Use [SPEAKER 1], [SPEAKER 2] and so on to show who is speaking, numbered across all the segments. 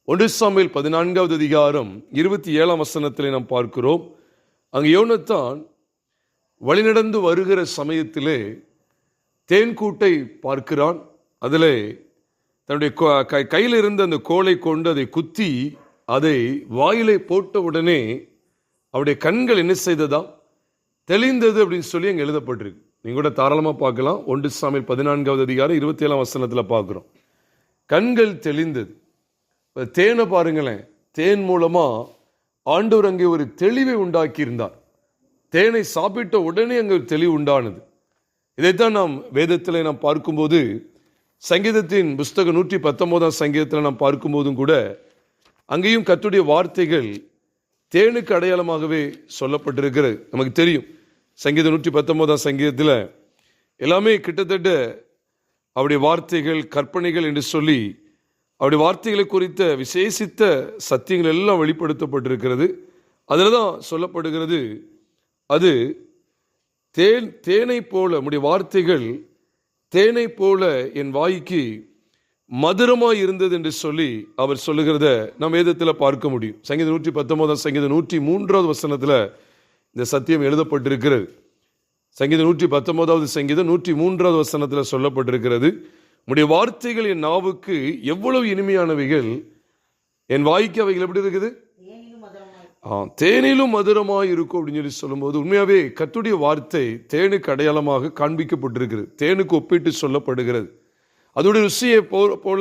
[SPEAKER 1] 1 Samuel 14வது அதிகாரம் 27ஆம் வசனத்திலே நாம் பார்க்கிறோம். அங்கு யோனத்தான் வழிநடந்து வருகிற சமயத்திலே தேன்கூட்டை பார்க்கிறான். அதில் தன்னுடைய கையில் இருந்த அந்த கோலை கொண்டு அதை குத்தி அதை வாயிலை போட்ட உடனே அவருடைய கண்கள் என்ன செய்ததா? தெளிந்தது அப்படின்னு சொல்லி அங்கே எழுதப்பட்டிருக்கு. நீங்கள் கூட தாராளமாக பார்க்கலாம். 1 சாமுவேல் 14வது அதிகாரம் 27ஆம் வசனத்தில் பார்க்குறோம். கண்கள் தெளிந்தது. தேனை பாருங்களேன், தேன் மூலமா ஆண்டவர் அங்கே ஒரு தெளிவை உண்டாக்கி இருந்தார். தேனை சாப்பிட்ட உடனே அங்கே ஒரு தெளிவு உண்டானது. இதைத்தான் நாம் வேதத்தில் நாம் பார்க்கும்போது, சங்கீதத்தின் புஸ்தகம் 119ஆம் சங்கீதத்தில் நாம் பார்க்கும்போதும் கூட அங்கேயும் கர்த்தருடைய வார்த்தைகள் தேனுக்கு அடையாளமாகவே சொல்லப்பட்டிருக்கிறது. நமக்கு தெரியும், சங்கீதம் 119ஆம் சங்கீதத்தில் எல்லாமே கிட்டத்தட்ட அவருடைய வார்த்தைகள், கற்பனைகள் என்று சொல்லி அவருடைய வார்த்தைகளை குறித்த விசேஷித்த சத்தியங்கள் எல்லாம் வெளிப்படுத்தப்பட்டிருக்கிறது. அதில் தான் சொல்லப்படுகிறது, அது தேனை போல, நம்முடைய வார்த்தைகள் தேனை போல என் வாய்க்கு மதுரமாய் இருந்தது என்று சொல்லி அவர் சொல்லுகிறத நம் வேதத்தில் பார்க்க முடியும். சங்கீதம் 119ஆம் சங்கீதம் 103வது வசனத்தில் இந்த சத்தியம் எழுதப்பட்டிருக்கிறது. சங்கீதம் 119வது சங்கீதம் 103வது வசனத்தில் சொல்லப்பட்டிருக்கிறது, உம்முடைய வார்த்தைகள் என் நாவுக்கு எவ்வளவு இனிமையானவைகள், என் வாய்க்கு அவைகள் எப்படி இருக்குது? தேனிலும் மதுரமாய் இருக்கும் அப்படின்னு சொல்லி சொல்லும்போது, உண்மையாவே கர்த்தருடைய வார்த்தை தேனுக்கு அடையாளமாக காண்பிக்கப்பட்டிருக்கிறது. தேனுக்கு ஒப்பிட்டு சொல்லப்படுகிறது. அதோடைய ருசியை போல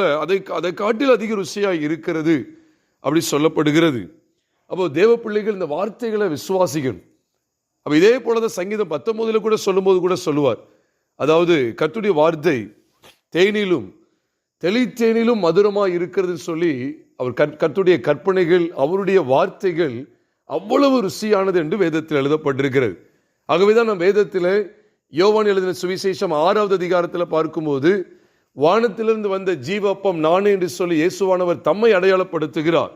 [SPEAKER 1] அதை காட்டில் அதிக ருசியாக இருக்கிறது அப்படி சொல்லப்படுகிறது. அப்போ தேவ பிள்ளைகள் இந்த வார்த்தைகளை விசுவாசிக்கணும். அப்போ இதே போலதான் சங்கீதம் 19 கூட சொல்லும்போது கூட சொல்லுவார், அதாவது கர்த்தருடைய வார்த்தை தேனிலும் தெளித்தேனிலும் மதுரமாக இருக்கிறது சொல்லி அவர் கர்த்தருடைய கற்பனைகள், அவருடைய வார்த்தைகள் அவ்வளவு ருசியானது என்று வேதத்தில் எழுதப்பட்டிருக்கிறது. ஆகவேதான் நம் வேதத்தில் யோவான் எழுதின சுவிசேஷம் 6வது அதிகாரத்தில் பார்க்கும்போது, வானத்திலிருந்து வந்த ஜீவப்பம் நானே என்று சொல்லி இயேசுவானவர் தம்மை அடையாளப்படுத்துகிறார்.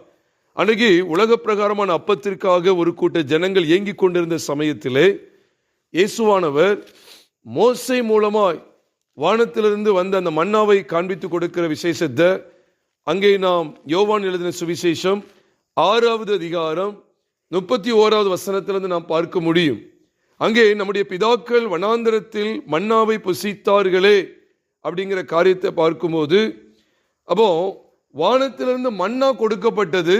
[SPEAKER 1] அன்றைக்கு உலக பிரகாரமான அப்பத்திற்காக ஒரு கூட்ட ஜனங்கள் ஏங்கிக் கொண்டிருந்த சமயத்திலே இயேசுவானவர் மோசே மூலமாய் வானத்திலிருந்து வந்த அந்த மன்னாவை காண்பித்து கொடுக்கிற விசேஷத்தை அங்கே நாம் யோவான் எழுதின சுவிசேஷம் 6வது அதிகாரம் 31வது வசனத்திலிருந்து நாம் பார்க்க முடியும். அங்கே நம்முடைய பிதாக்கள் வனாந்தரத்தில் மன்னாவை புசித்தார்களே அப்படிங்கிற காரியத்தை பார்க்கும்போது, அப்போ வானத்திலிருந்து மன்னா கொடுக்கப்பட்டது.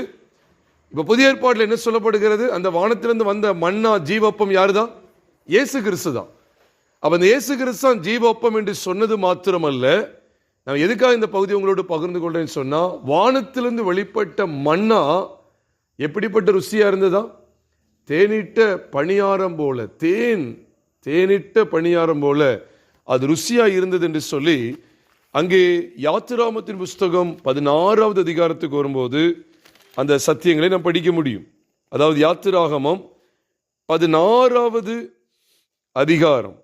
[SPEAKER 1] இப்ப புதிய ஏற்பாட்டில் என்ன சொல்லப்படுகிறது? அந்த வானத்திலிருந்து வந்த மன்னா ஜீவப்பம் யாருதான்? இயேசு கிறிஸ்து தான். அப்ப இந்த இயேசு கிறிஸ்து தான் ஜீவப்பம் என்று சொன்னது மாத்திரமல்ல, நான் எதுக்காக இந்த பகுதி உங்களோடு பகிர்ந்து கொள்றேன்னு சொன்னா, வானத்திலிருந்து வெளிப்பட்ட மன்னா எப்படிப்பட்ட ருசியா இருந்ததா? தேனிட்ட பணியாரம் போல, தேனிட்ட பணியாரம் போல அது ருசியா இருந்தது என்று சொல்லி அங்கே யாத்திராமத்தின் புஸ்தகம் 16வது அதிகாரத்துக்கு வரும்போது அந்த சத்தியங்களை நாம் படிக்க முடியும். அதாவது யாத்திராகமம் 16வது அதிகாரம்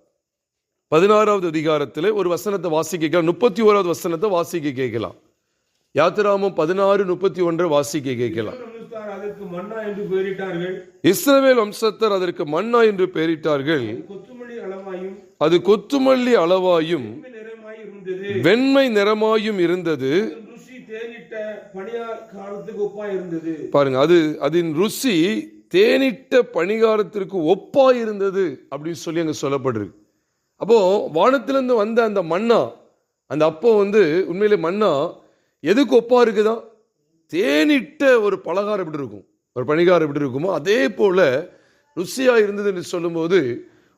[SPEAKER 1] 16வது அதிகாரத்தில் ஒரு வசனத்தை வாசிக்க கேட்கலாம். 31வது வசனத்தை வாசிக்க கேட்கலாம். யாத்திராகமம் 16:31 வாசிக்க கேட்கலாம். இஸ்ரவேல் வம்சத்தார் அதற்கு மன்னா என்று பெயரிட்டார்கள். அது கொத்துமல்லி அளவாயும் வெண்மை நிறமாயும் இருந்தது. பாருங்க, அதன் ருசி தேனிட்ட பணிகாரத்திற்கு ஒப்பாய் இருந்தது அப்படின்னு சொல்லி அங்க சொல்லப்படுறது. அப்போ வானத்திலிருந்து வந்த அந்த மன்னா, அந்த அப்போ உண்மையிலே மன்னா எதுக்கு ஒப்பா இருக்குதா? தேனிட்ட ஒரு பலகாரம் எப்படி இருக்கும், ஒரு பணிகாரம் எப்படி இருக்குமோ அதே போல ருசியா இருந்தது என்று சொல்லும்போது,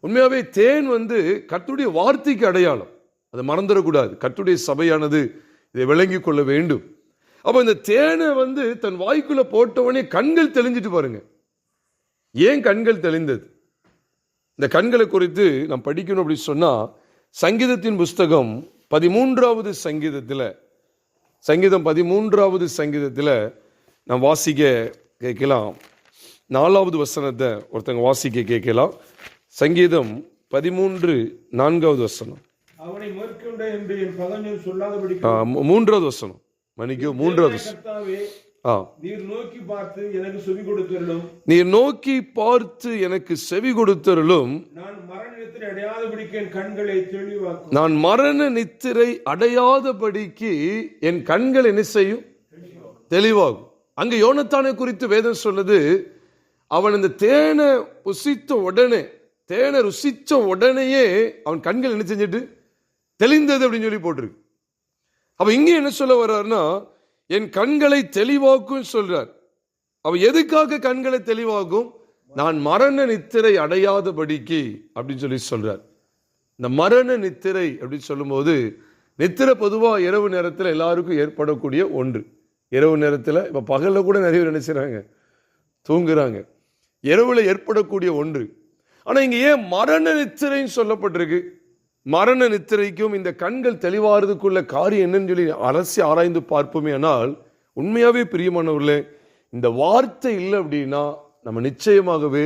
[SPEAKER 1] உண்மையாவே தேன் கர்த்தருடைய வார்த்தைக்கு அடையாளம். அதை மறந்துடக்கூடாது. கர்த்தருடைய சபையானது இதை விளங்கி கொள்ள வேண்டும். அப்ப இந்த தேனை தன் வாய்க்குள்ள போட்டவனே கண்கள் தெளிஞ்சிட்டு பாருங்க. ஏன் கண்கள் தெளிந்தது? இந்த கண்களை குறித்து நாம் படிக்கணும் அப்படின்னு சொன்னா, சங்கீதத்தின் புஸ்தகம் 13வது சங்கீதத்தில், சங்கீதம் 13வது சங்கீதத்தில் நாம் வாசிக்க கேட்கலாம். 4வது வசனத்தை ஒருத்தங்க வாசிக்க கேட்கலாம். சங்கீதம் 13:4 வசனம். அவனை மேற்கொண்ட என்று என் பகைஞர் சொல்லாதபடி 3வது வசனம். மன்னிக்கோ, 3வது வசனம். நீர் நோக்கி பார்த்து எனக்கு செவி கொடுத்தருளும். நீர் நோக்கி பார்த்து எனக்கு செவி கொடுத்தருளும். நான் மரண நித்திரை அடையாதபடிக்கு என் கண்களை தெளிவாக்கும். நான் மரண நித்திரை அடையாதபடிக்கு என் கண்கள் என்ன செய்யும்? தெளிவாகும். அங்க யோனத்தானை குறித்து வேதம் சொல்லுது, அவன் இந்த தேனை ருசித்த உடனேயே அவன் கண்கள் என்ன செஞ்சிட்டு தெளிந்தது அப்படின்னு சொல்லி போட்டிருக்கு. அப்ப இங்க என்ன சொல்ல வர்றாருன்னா, என் கண்களை தெளிவாக்கும் சொல்றார். அவ எதுக்காக கண்களை தெளிவாகும்? நான் மரண நித்திரை அடையாதபடிக்கு அப்படின்னு சொல்லி சொல்றார். இந்த மரண நித்திரை அப்படின்னு சொல்லும் போது, நித்திரை பொதுவா இரவு நேரத்தில் எல்லாருக்கும் ஏற்படக்கூடிய ஒன்று. இரவு நேரத்தில் இப்ப பகல்ல கூட நிறைய பேர் நினைச்சாங்க தூங்குறாங்க, இரவுல ஏற்படக்கூடிய ஒன்று. ஆனா இங்க ஏன் மரண நித்திரைன்னு சொல்லப்பட்டிருக்கு? மரண நித்திரைக்கும் இந்த கண்கள் தெளிவாறதுக்குள்ள காரியம் என்னன்னு சொல்லி அரசி ஆராய்ந்து பார்ப்போமே. ஆனால் உண்மையாவே பிரியமானவர்களே, இந்த வார்த்தை இல்லை அப்படின்னா நம்ம நிச்சயமாகவே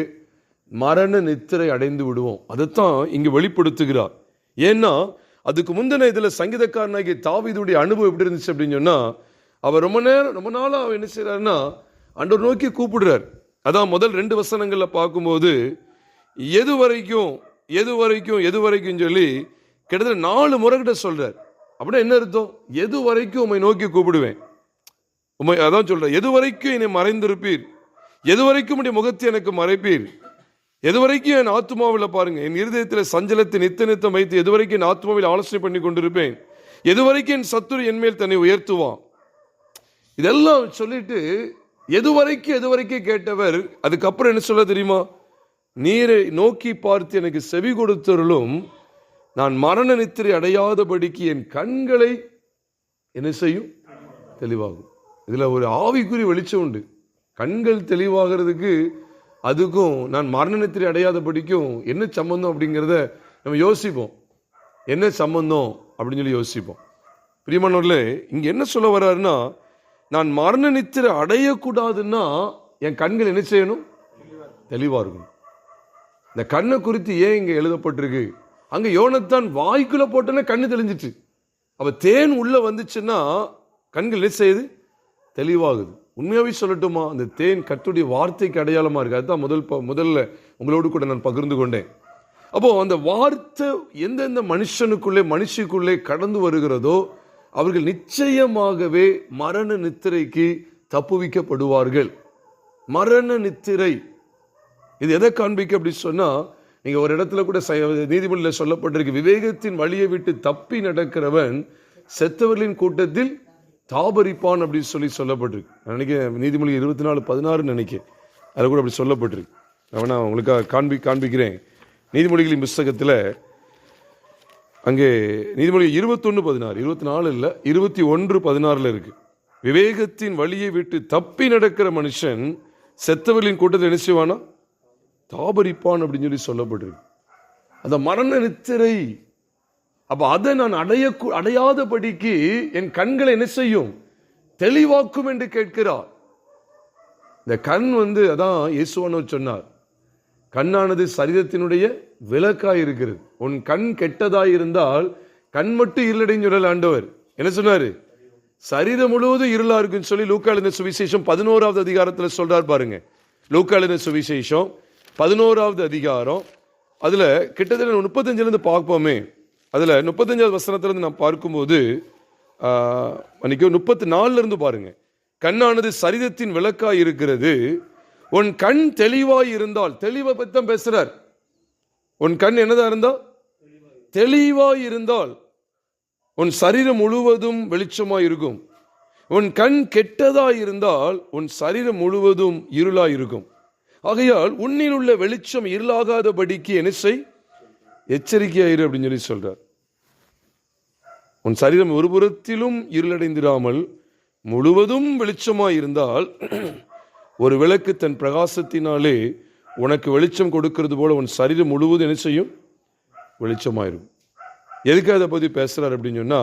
[SPEAKER 1] மரண நித்திரை அடைந்து விடுவோம். அதைத்தான் இங்கு வெளிப்படுத்துகிறார். ஏன்னா அதுக்கு முந்தின இதுல சங்கீதக்காரனாகிய தாவீதுடைய அனுபவம் எப்படி இருந்துச்சு அப்படின்னு சொன்னா, அவர் ரொம்ப நாளா அவர் என்ன செய்யறாருன்னா ஆண்டவர் நோக்கி கூப்பிடுறார். அதான் முதல் 2 வசனங்கள்ல பார்க்கும்போது எது வரைக்கும் சொல்லி கிட்டத்தட்ட 4 முறை கிட்ட சொல்றார். அப்படின்னா என்ன அர்த்தம்? எது வரைக்கும் உம்மை நோக்கி கூப்பிடுவேன், அதான் சொல்ற, எது வரைக்கும் என்னை மறைந்திருப்பீர், எது வரைக்கும் உடைய முகத்தை எனக்கு மறைப்பீர், எது வரைக்கும் என் ஆத்மாவில் பாருங்க, என் இருதயத்தில் சஞ்சலத்தை நித்தம் வைத்து எது வரைக்கும் என் ஆத்மாவில் ஆலோசனை பண்ணி கொண்டிருப்பேன், எது வரைக்கும் என் சத்துரு என் மேல் தன்னை உயர்த்துவான். இதெல்லாம் சொல்லிட்டு எது வரைக்கும் கேட்டவர் அதுக்கப்புறம் என்ன சொல்ல தெரியுமா? நீரை நோக்கி பார்த்து எனக்கு செவி கொடுத்தவர்களும் நான் மரண நித்திரை அடையாதபடிக்கு என் கண்களை என்ன செய்யும்? தெளிவாகும். இதுல ஒரு ஆவிக்குறி வெளிச்சம் உண்டு. கண்கள் தெளிவாகிறதுக்கு அதுக்கும் நான் மரண நித்திரை அடையாதபடிக்கும் என்ன சம்பந்தம் அப்படிங்கிறத நம்ம யோசிப்போம். என்ன சம்பந்தம் அப்படின்னு சொல்லி யோசிப்போம். பிரியமானவர்களே, இங்க என்ன சொல்ல வர்றாருன்னா, நான் மரண நித்திரை அடையக்கூடாதுன்னா என் கண்கள் என்ன செய்யணும்? தெளிவா இருக்கணும். இந்த கண்ணை குறித்து ஏன் இங்க எழுதப்பட்டிருக்கு? அங்க யோனத்தான் வாய்க்குள்ள போட்டோன்னா கண்ணு தெளிஞ்சிட்டு, அப்ப தேன் உள்ள வந்துச்சுன்னா கண்கள் என்ன செய்யுது? தெளிவாகுது. உண்மையாவே சொல்லட்டுமா, அந்த தேன் கர்த்தருடைய வார்த்தைக்கு அடையாளமா இருக்கு. அதுதான் முதல்ல உங்களோடு கூட நான் பகிர்ந்து கொண்டேன். அப்போ அந்த வார்த்தை எந்தெந்த மனுஷிக்குள்ளே கடந்து வருகிறதோ அவர்கள் நிச்சயமாகவே மரண நித்திரைக்கு தப்புவிக்கப்படுவார்கள். மரண நித்திரை இது எதை காண்பிக்க அப்படி சொன்னா, நீங்க ஒரு இடத்துல கூட நீதிமொழியில் சொல்லப்பட்டிருக்கு, விவேகத்தின் வழியை விட்டு தப்பி நடக்கிறவன் செத்தவர்களின் கூட்டத்தில் தாபரிப்பான் அப்படின்னு சொல்லப்பட்டிருக்கு. நினைக்கிறேன் நீதிமொழி 24:16 நினைக்கிறேன், அது கூட அப்படி சொல்லப்பட்டிருக்கு. நான் உங்களுக்காக காண்பிக்கிறேன். நீதிமொழிகளின் புஸ்தகத்தில் அங்கே நீதிமொழி 21:16, 24 இல்லை 21:16 இருக்கு. விவேகத்தின் வழியை விட்டு தப்பி நடக்கிற மனுஷன் செத்தவர்களின் கூட்டத்தில் என்ன செய்வானா? தாபரிப்பான் அப்படின்னு சொல்லி சொல்லப்பட்டிருக்கு. அந்த மரண நித்திரை. அப்ப அதை நான் அடையாதபடிக்கு என் கண்களை என்ன செய்யும்? தெளிவாக்கும் என்று கேட்கிறார். இந்த கண் அதான் இயேசுவானவர் சொன்னார், கண்ணானது சரீரத்தினுடைய விளக்காய் இருக்கிறது. உன் கண் கெட்டதாய் இருந்தால் கண் மட்டும் இருளடைன்னு சொல்லல ஆண்டவர். என்ன சொன்னாரு? சரீரம் முழுவதும் இருளா இருக்குன்னு சொல்லி லூக்கா எழுதின சுவிசேஷம் 11வது அதிகாரத்தில் சொல்றார் பாருங்க. லூக்கா எழுதின சுவிசேஷம் 11வது அதிகாரம், அதுல கிட்டத்தட்ட 35 பார்ப்போமே. அதுல 35வது வசனத்திலிருந்து நாம் பார்க்கும்போது 34 பாருங்க. கண்ணானது சரீரத்தின் விளக்காய் இருக்கிறது, உன் கண் தெளிவாய் இருந்தால், தெளிவை பத்தம் பேசுறார். உன் கண் என்னதா இருந்தா? தெளிவாய் இருந்தால் உன் சரீரம் முழுவதும் வெளிச்சமாய் இருக்கும். உன் கண் கெட்டதாய் இருந்தால் உன் சரீரம் முழுவதும் இருளாய் இருக்கும். ஆகையால் உன்னில் உள்ள வெளிச்சம் இருளாகாதபடிக்கு என்ன செய்? எச்சரிக்கையாயிரு அப்படின்னு சொல்லி சொல்றார். உன் சரீரம் ஒரு புறத்திலும் இருளடைந்திராமல் முழுவதும் வெளிச்சமாய் இருந்தால், ஒரு விளக்கு தன் பிரகாசத்தினாலே உனக்கு வெளிச்சம் கொடுக்கிறது போல உன் சரீரம் முழுவதும் என்ன செய்யும்? வெளிச்சமாயிரும். எதுக்கு அதை பற்றி பேசுறார் அப்படின்னு சொன்னா,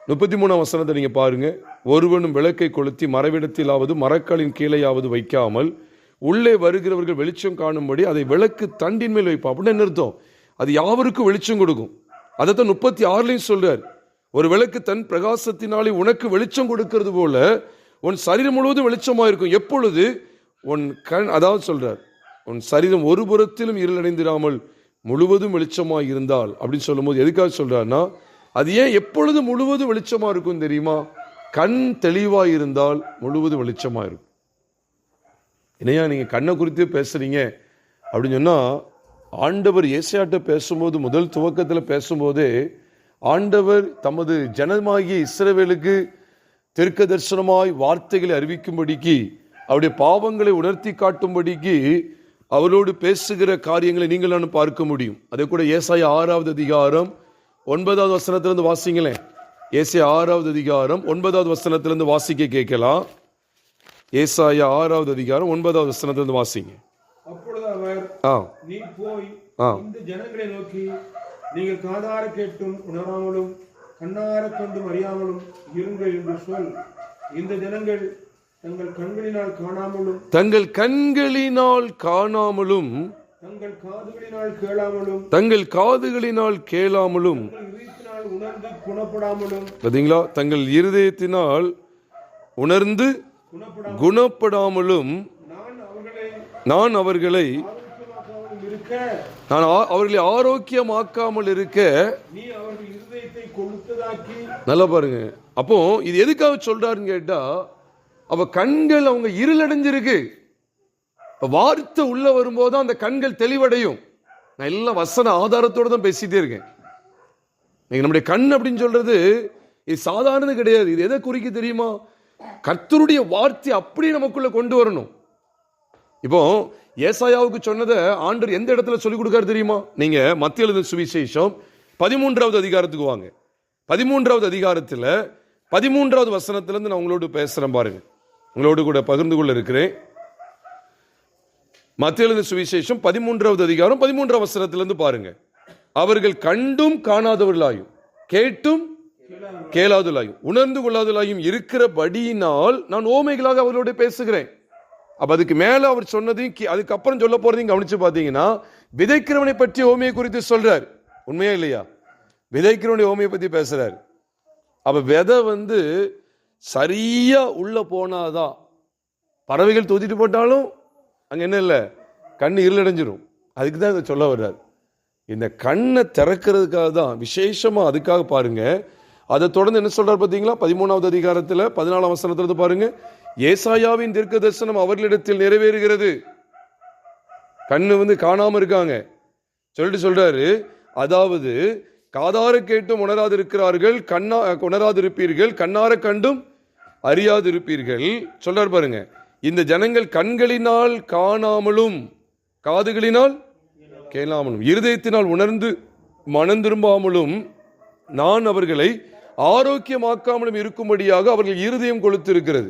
[SPEAKER 1] 33ஆம் வசனத்தை நீங்க பாருங்க. ஒருவனும் விளக்கை கொளுத்தி மறைவிடத்திலாவது மரக்காலின் கீழையாவது வைக்காமல் உள்ளே வருகிறவர்கள் வெளிச்சம் காணும்படி அதை விளக்கு தண்டின் மேல் வைப்பான். அப்படின்னு என்ன அர்த்தம்? அது யாவருக்கும் வெளிச்சம் கொடுக்கும். அதைத்தான் 36லையும் சொல்றார். ஒரு விளக்கு தன் பிரகாசத்தினாலே உனக்கு வெளிச்சம் கொடுக்கிறது போல உன் சரீரம் முழுவதும் வெளிச்சமா இருக்கும். எப்பொழுது? உன் கண், அதாவது சொல்றார், உன் சரீரம் ஒரு புறத்திலும் இருளடைந்திராமல் முழுவதும் வெளிச்சமாக இருந்தால் அப்படின்னு சொல்லும் போது எதுக்காக சொல்றாருன்னா, அது ஏன் எப்பொழுது முழுவதும் வெளிச்சமா இருக்கும் தெரியுமா? கண் தெளிவாக இருந்தால் முழுவதும் வெளிச்சமாக இருக்கும். என்னையா நீங்கள் கண்ணை குறித்து பேசுறீங்க அப்படின்னு சொன்னால், ஆண்டவர் ஏசாயாட்ட பேசும்போது முதல் துவக்கத்தில் பேசும்போதே ஆண்டவர் தமது ஜனமாகிய இஸ்ரவேலுக்கு தீர்க்க தரிசனமாய் வார்த்தைகளை அறிவிக்கும்படிக்கு, அவருடைய பாவங்களை உணர்த்தி காட்டும்படிக்கு அவரோடு பேசுகிற காரியங்களை நீங்கள் நான் பார்க்க முடியும். அதை கூட ஏசாயா 6வது அதிகாரம் 9வது வசனத்திலிருந்து வாசிங்களேன். ஏசாயா 6வது அதிகாரம் 9வது வசனத்திலிருந்து வாசிக்க கேட்கலாம். ஏசாயா 6வது அதிகாரம் 9வது வசனத்திலிருந்து வாசிங்க.
[SPEAKER 2] அப்பொழுது அவர், நீ போய் இந்த ஜனங்களை நோக்கி, நீங்கள் காதார கேட்டும் உணராமலும் கண்ணார கண்டும் அறியாமலும் இருங்கள் என்று சொல். இந்த ஜனங்கள் தங்கள் கண்களினால் காணாமலும்
[SPEAKER 1] தங்கள் காதுகளினால் கேளாமலும்
[SPEAKER 2] இதயத்தினால் உணர்ந்து குணப்படாமலும்,
[SPEAKER 1] பார்த்தீங்களா, தங்கள் இருதயத்தினால் உணர்ந்து குணப்படாமலும் நான் அவர்களை ஆரோக்கியமாக்காமல் இருக்க
[SPEAKER 2] நீ அவர்கள் இருதயத்தை கொளுத்ததாக்கி.
[SPEAKER 1] நல்லா பாருங்க. அப்போ இது எதுக்காக சொல்றாருன்னு கேட்டா, அவ கண்கள் அவங்க இருளடைஞ்சிருக்கு. வார்த்தை உள்ள வரும்போது அந்த கண்கள் தெளிவடையும். நான் எல்லாம் வசன ஆதாரத்தோட தான் பேசிட்டே இருக்கேன். நம்முடைய கண் அப்படின்னு சொல்றது இது சாதாரணது கிடையாது. இது எதை குறிக்க தெரியுமா? கர்த்தருடைய வார்த்தை அப்படி நமக்குள்ள கொண்டு வரணும். இப்போ ஏசாயாவுக்கு சொன்னதை ஆண்டவர் எந்த இடத்துல சொல்லிக் கொடுக்காரு தெரியுமா? நீங்க மத்திய எழுதின சுவிசேஷம் 13வது அதிகாரத்துக்கு வாங்க. 13வது அதிகாரத்தில் 13வது வசனத்திலிருந்து நான் உங்களோடு பேசுறேன் பாருங்க. உங்களோடு கூட பகிர்ந்து கொள்ள இருக்கிறேன். மத்திய எழுதின சுவிசேஷம் 13வது அதிகாரம் 13வது வசனத்திலிருந்து பாருங்க. அவர்கள் கண்டும் காணாதவர்களாயும் கேட்டும் கேளாதலாயும் உணர்ந்து கொள்ளாதலாயும் இருக்கிறபடியினால் நான் ஓமைகளாக அவர்களோட பேசுகிறேன். அப்ப அதுக்கு மேல அவர் சொன்னதையும் அதுக்கப்புறம் சொல்ல போறதையும் கவனிச்சு பார்த்தீங்கன்னா, விதைக்கிறவனை பற்றி ஓமையை குறித்து சொல்றார். உண்மையா இல்லையா? விதைக்கிறவனுடைய ஓமையை பத்தி பேசுறாரு. அப்ப விதை சரியா உள்ள போனாதான், பறவைகள் தூத்திட்டு போட்டாலும் அங்க என்ன இல்லை, கண்ணு இருளடைஞ்சிரும். அதுக்கு தான் இதை சொல்ல வர்றாரு. இந்த கண்ணை திறக்கிறதுக்காக தான் விசேஷமா. அதுக்காக பாருங்க. அதை தொடர்ந்து என்ன சொல்றாரு பார்த்தீங்களா? 13வது அதிகாரத்தில் 14ஆம் வசனத்திலிருந்து பாருங்க. ஏசாயாவின் தீர்க்க தரிசனம் அவர்களிடத்தில் நிறைவேறுகிறது. கண்ணு காணாம இருக்காங்க சொல்லிட்டு சொல்றாரு. அதாவது காதார கேட்டும் உணராது இருக்கிறார்கள், உணராது இருப்பீர்கள், கண்ணார கண்டும் அறியாது இருப்பீர்கள் சொல்றாரு பாருங்க. இந்த ஜனங்கள் கண்களினால் காணாமலும் காதுகளினால் கேளாமலும் இருதயத்தினால் உணர்ந்து மனம் திரும்பாமலும் நான் அவர்களை ஆரோக்கியமாக்காமலும் இருக்கும்படியாக அவர்கள் இருதயம் கொளுத்திருக்கிறது.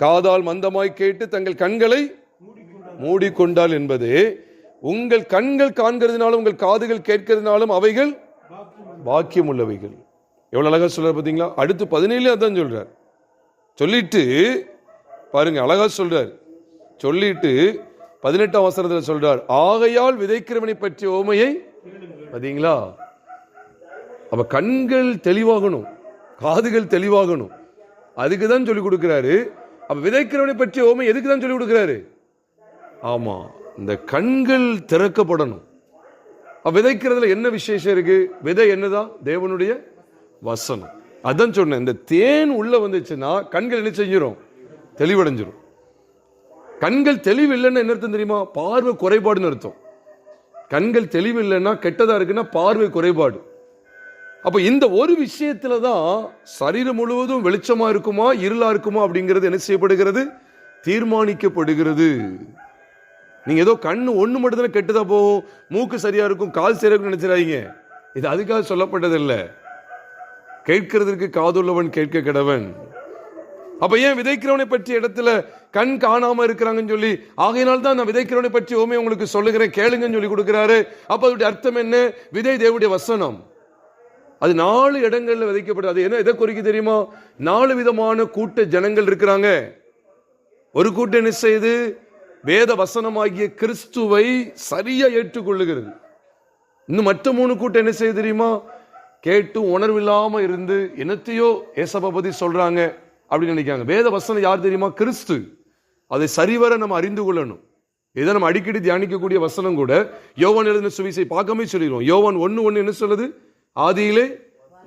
[SPEAKER 1] காதால் மந்தமாய் கேட்டு தங்கள் கண்களை மூடிக்கொண்டால் என்பது, உங்கள் கண்கள் காண்கிறதுனாலும் உங்கள் காதுகள் கேட்கிறதுனாலும் அவைகள் பாக்கியம் உள்ளவைகள். எவ்வளவு அழகா சொல்றாரு பார்த்தீங்களா? அடுத்து 17 அதான் சொல்றார். சொல்லிட்டு பாருங்க, அழகா சொல்றார். சொல்லிட்டு 18ஆம் வசனத்தில் சொல்றார், ஆகையால் விதைக்கிறவனை பற்றிய ஓமையை. பார்த்தீங்களா? அப்ப கண்கள் தெளிவாகணும், காதுகள் தெளிவாகணும். அதுக்கு தான் சொல்லிக் கொடுக்கிறாரு. அப்ப விதைக்கிறவனை பற்றிய ஓமை எதுக்கு தான் சொல்லிக் கொடுக்கிறாரு? ஆமா, இந்த கண்கள் திறக்கப்படணும். விதைக்கிறதுல என்ன விசேஷம் இருக்கு? விதை என்னதான்? தேவனுடைய வசனம். அதான் சொன்னேன். இந்த தேன் உள்ள வந்துச்சுன்னா கண்கள் என்ன செஞ்சிடும்? தெளிவடைஞ்சிடும். கண்கள் தெளிவு இல்லைன்னா என்ன அர்த்தம் தெரியுமா? பார்வை குறைபாடுன்னு அர்த்தம். கண்கள் தெளிவு இல்லைன்னா, கெட்டதா இருக்குன்னா பார்வை குறைபாடு. அப்ப இந்த ஒரு விஷயத்துல தான் சரீரம் முழுவதும் வெளிச்சமா இருக்குமா இருளா இருக்குமா அப்படிங்கிறது என்ன செய்யப்படுகிறது? தீர்மானிக்கப்படுகிறது. நீங்க ஏதோ கண்ணு ஒண்ணு மட்டும் தானே கெட்டுதா போகும், மூக்கு சரியா இருக்கும், கால் சரியா இருக்கும் நினைச்சிடாதீங்க. இது அதுக்காக சொல்லப்பட்டதில்லை. கேட்கிறதுக்கு காதுள்ளவன் கேட்க கடவன். அப்ப ஏன் விதைக்கிறவனை பற்றிய இடத்துல கண் காணாம இருக்கிறாங்கன்னு சொல்லி, ஆகையினால் தான் நான் விதைக்கிறவனை பற்றி ஓமே உங்களுக்கு சொல்லுகிறேன் கேளுங்கன்னு சொல்லி கொடுக்கிறாரு. அப்ப அதோடைய அர்த்தம் என்ன? விதை தேவனுடைய வசனம். அது 4 இடங்கள்ல விதைக்கப்பட்டது. அது என்ன எதை குறிக்க தெரியுமா? 4 விதமான கூட்ட ஜனங்கள் இருக்கிறாங்க. ஒரு கூட்டம் என்ன செய்து வேத வசனமாகிய கிறிஸ்துவை சரியா ஏற்றுக்கொள்ளுகிறது. இன்னும் மற்ற 3 கூட்டம் என்ன செய்ய தெரியுமா? கேட்டும் உணர்வில்லாம இருந்து என்னத்தையோ ஏசப்பா பத்தி சொல்றாங்க அப்படின்னு நினைக்காங்க. வேத வசனம் யார் தெரியுமா? கிறிஸ்து. அதை சரிவர நம்ம அறிந்து கொள்ளணும். இதை நம்ம அடிக்கடி தியானிக்கக்கூடிய வசனம் கூட யோவான் எழுதின சுவிசேஷம் பார்க்காம சொல்லிடுவோம். யோவான் 1:1 என்ன சொல்லுது? ஆதியிலே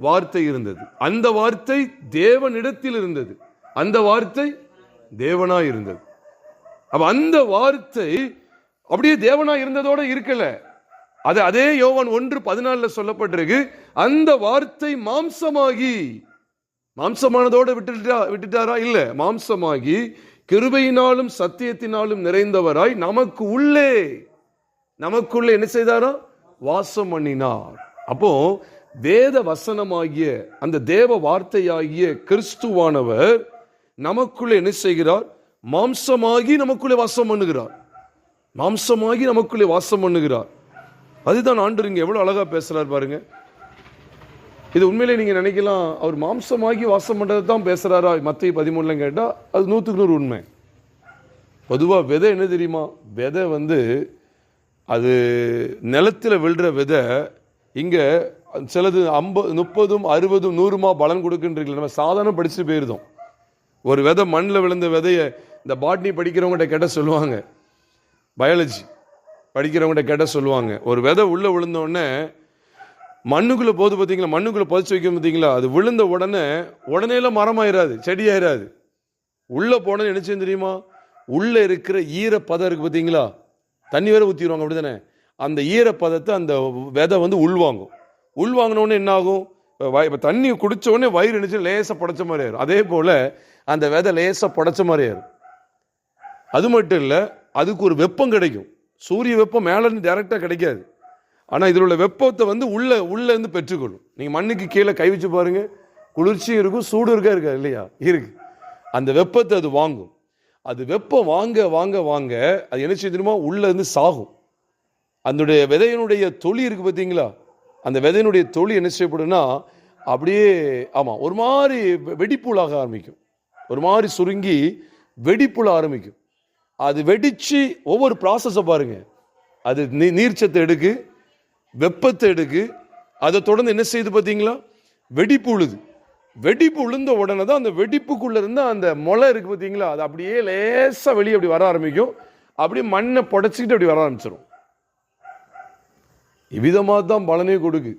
[SPEAKER 1] வார்த்தை இருந்தது. அந்த வார்த்தை தேவனிடத்தில் இருந்தது. அந்த வார்த்தை தேவனாய் இருந்தது. அப்ப அந்த வார்த்தை அப்படியே தேவனாய் இருந்ததோட இருக்கல. அது அதே யோவான் 1:14 சொல்லப்பட்டிருக்கு. அந்த வார்த்தை மாம்சமானதோட விட்டுட்டாரா? இல்ல, மாம்சமாகி கிருபையினாலும் சத்தியத்தினாலும் நிறைந்தவராய் நமக்குள்ளே என்ன செய்தாரா? வாசம் பண்ணினார். அப்போ வேத வசனமாகிய அந்த தேவ வார்த்தையாகிய கிறிஸ்துவானவர் நமக்குள்ளே என்ன செய்கிறார்? மாம்சமாகி நமக்குள்ளே வாசம் பண்ணுகிறார். மாம்சமாகி நமக்குள்ளே வாசம் பண்ணுகிறார். அதுதான் ஆண்டவர் இங்க எவ்வளவு அழகா பேசுறார் பாருங்க. இது உண்மையிலே நீங்க நினைக்கலாம், அவர் மாம்சமாகி வாசம் பண்றது தான் பேசுறாரா மத்தேயு 13 கேட்டா அது 100% உண்மை. பொதுவா விதை என்ன தெரியுமா? விதை அது நிலத்தில் விழுற விதை இங்க சிலது 50, 30, 60, 100 பலன் கொடுக்குன்றீங்களா? நம்ம சாதாரண படிச்சு போயிருந்தோம். ஒரு விதை மண்ணில் விழுந்த விதைய இந்த பாட்னி படிக்கிறவங்ககிட்ட கேட்ட சொல்லுவாங்க, பயாலஜி படிக்கிறவங்ககிட்ட கேட்ட சொல்லுவாங்க, ஒரு விதை உள்ள விழுந்த உடனே மண்ணுக்குள்ள போது பார்த்தீங்களா, மண்ணுக்குள்ள பதிச்சு வைக்க பார்த்தீங்களா, அது விழுந்த உடனே எல்லாம் மரமாயிராது, செடியாயிராது. உள்ள போனது என்ன செய்யும் தெரியுமா? உள்ள இருக்கிற ஈரப்பதம் இருக்கு பார்த்தீங்களா, தண்ணி வேற ஊற்றிடுவாங்க அப்படிதானே, அந்த ஈரப்பதத்தை அந்த விதை உள்வாங்கும். உள்வாங்கினோடனே என்ன ஆகும்? இப்போ தண்ணி குடிச்ச உடனே வயிறு நினைச்சு லேசா புடைச்ச மாதிரி ஆயிரும். அதே போல அந்த விதை லேசா புடைச்ச மாதிரி ஆயிரும். அது மட்டும் இல்லை, அதுக்கு ஒரு வெப்பம் கிடைக்கும். சூரிய வெப்பம் மேல இருந்து டைரக்டா கிடைக்காது. ஆனா இதில் உள்ள வெப்பத்தை உள்ள இருந்து பெற்றுக்கொள்ளும். நீங்க மண்ணுக்கு கீழே கை வச்சு பாருங்க, குளிர்ச்சியும் இருக்கும், சூடு இருக்கா இல்லையா? இருக்கு. அந்த வெப்பத்தை அது வாங்கும். அது வெப்பம் வாங்க வாங்க வாங்க அது என்ன செய்யுமா? உள்ள இருந்து சாகும். அதனுடைய விதையினுடைய தொலி இருக்கு பார்த்தீங்களா, அந்த விதையினுடைய தொலி என்ன செய்யப்படும்னா அப்படியே ஒரு மாதிரி வெடிப்புலாக ஆரம்பிக்கும். ஒரு மாதிரி சுருங்கி வெடிப்புல ஆரம்பிக்கும். அது வெடிச்சு ஒவ்வொரு ப்ராசஸை பாருங்க. அது நீர்ச்சத்தை எடுக்கு, வெப்பத்தை எடுக்கு, அதை தொடர்ந்து என்ன செய்யுது பார்த்தீங்களா? வெடிப்பு உழுது. வெடிப்பு உளுந்த உடனே தான் அந்த வெடிப்புக்குள்ள இருந்து அந்த முளை இருக்கு பார்த்தீங்களா, அது அப்படியே லேசா வெளியே அப்படி வர ஆரம்பிக்கும். அப்படியே மண்ணை புடைச்சிக்கிட்டு அப்படி வர ஆரம்பிச்சிடும். இவ்விதமாக தான் பலனே கொடுக்கு.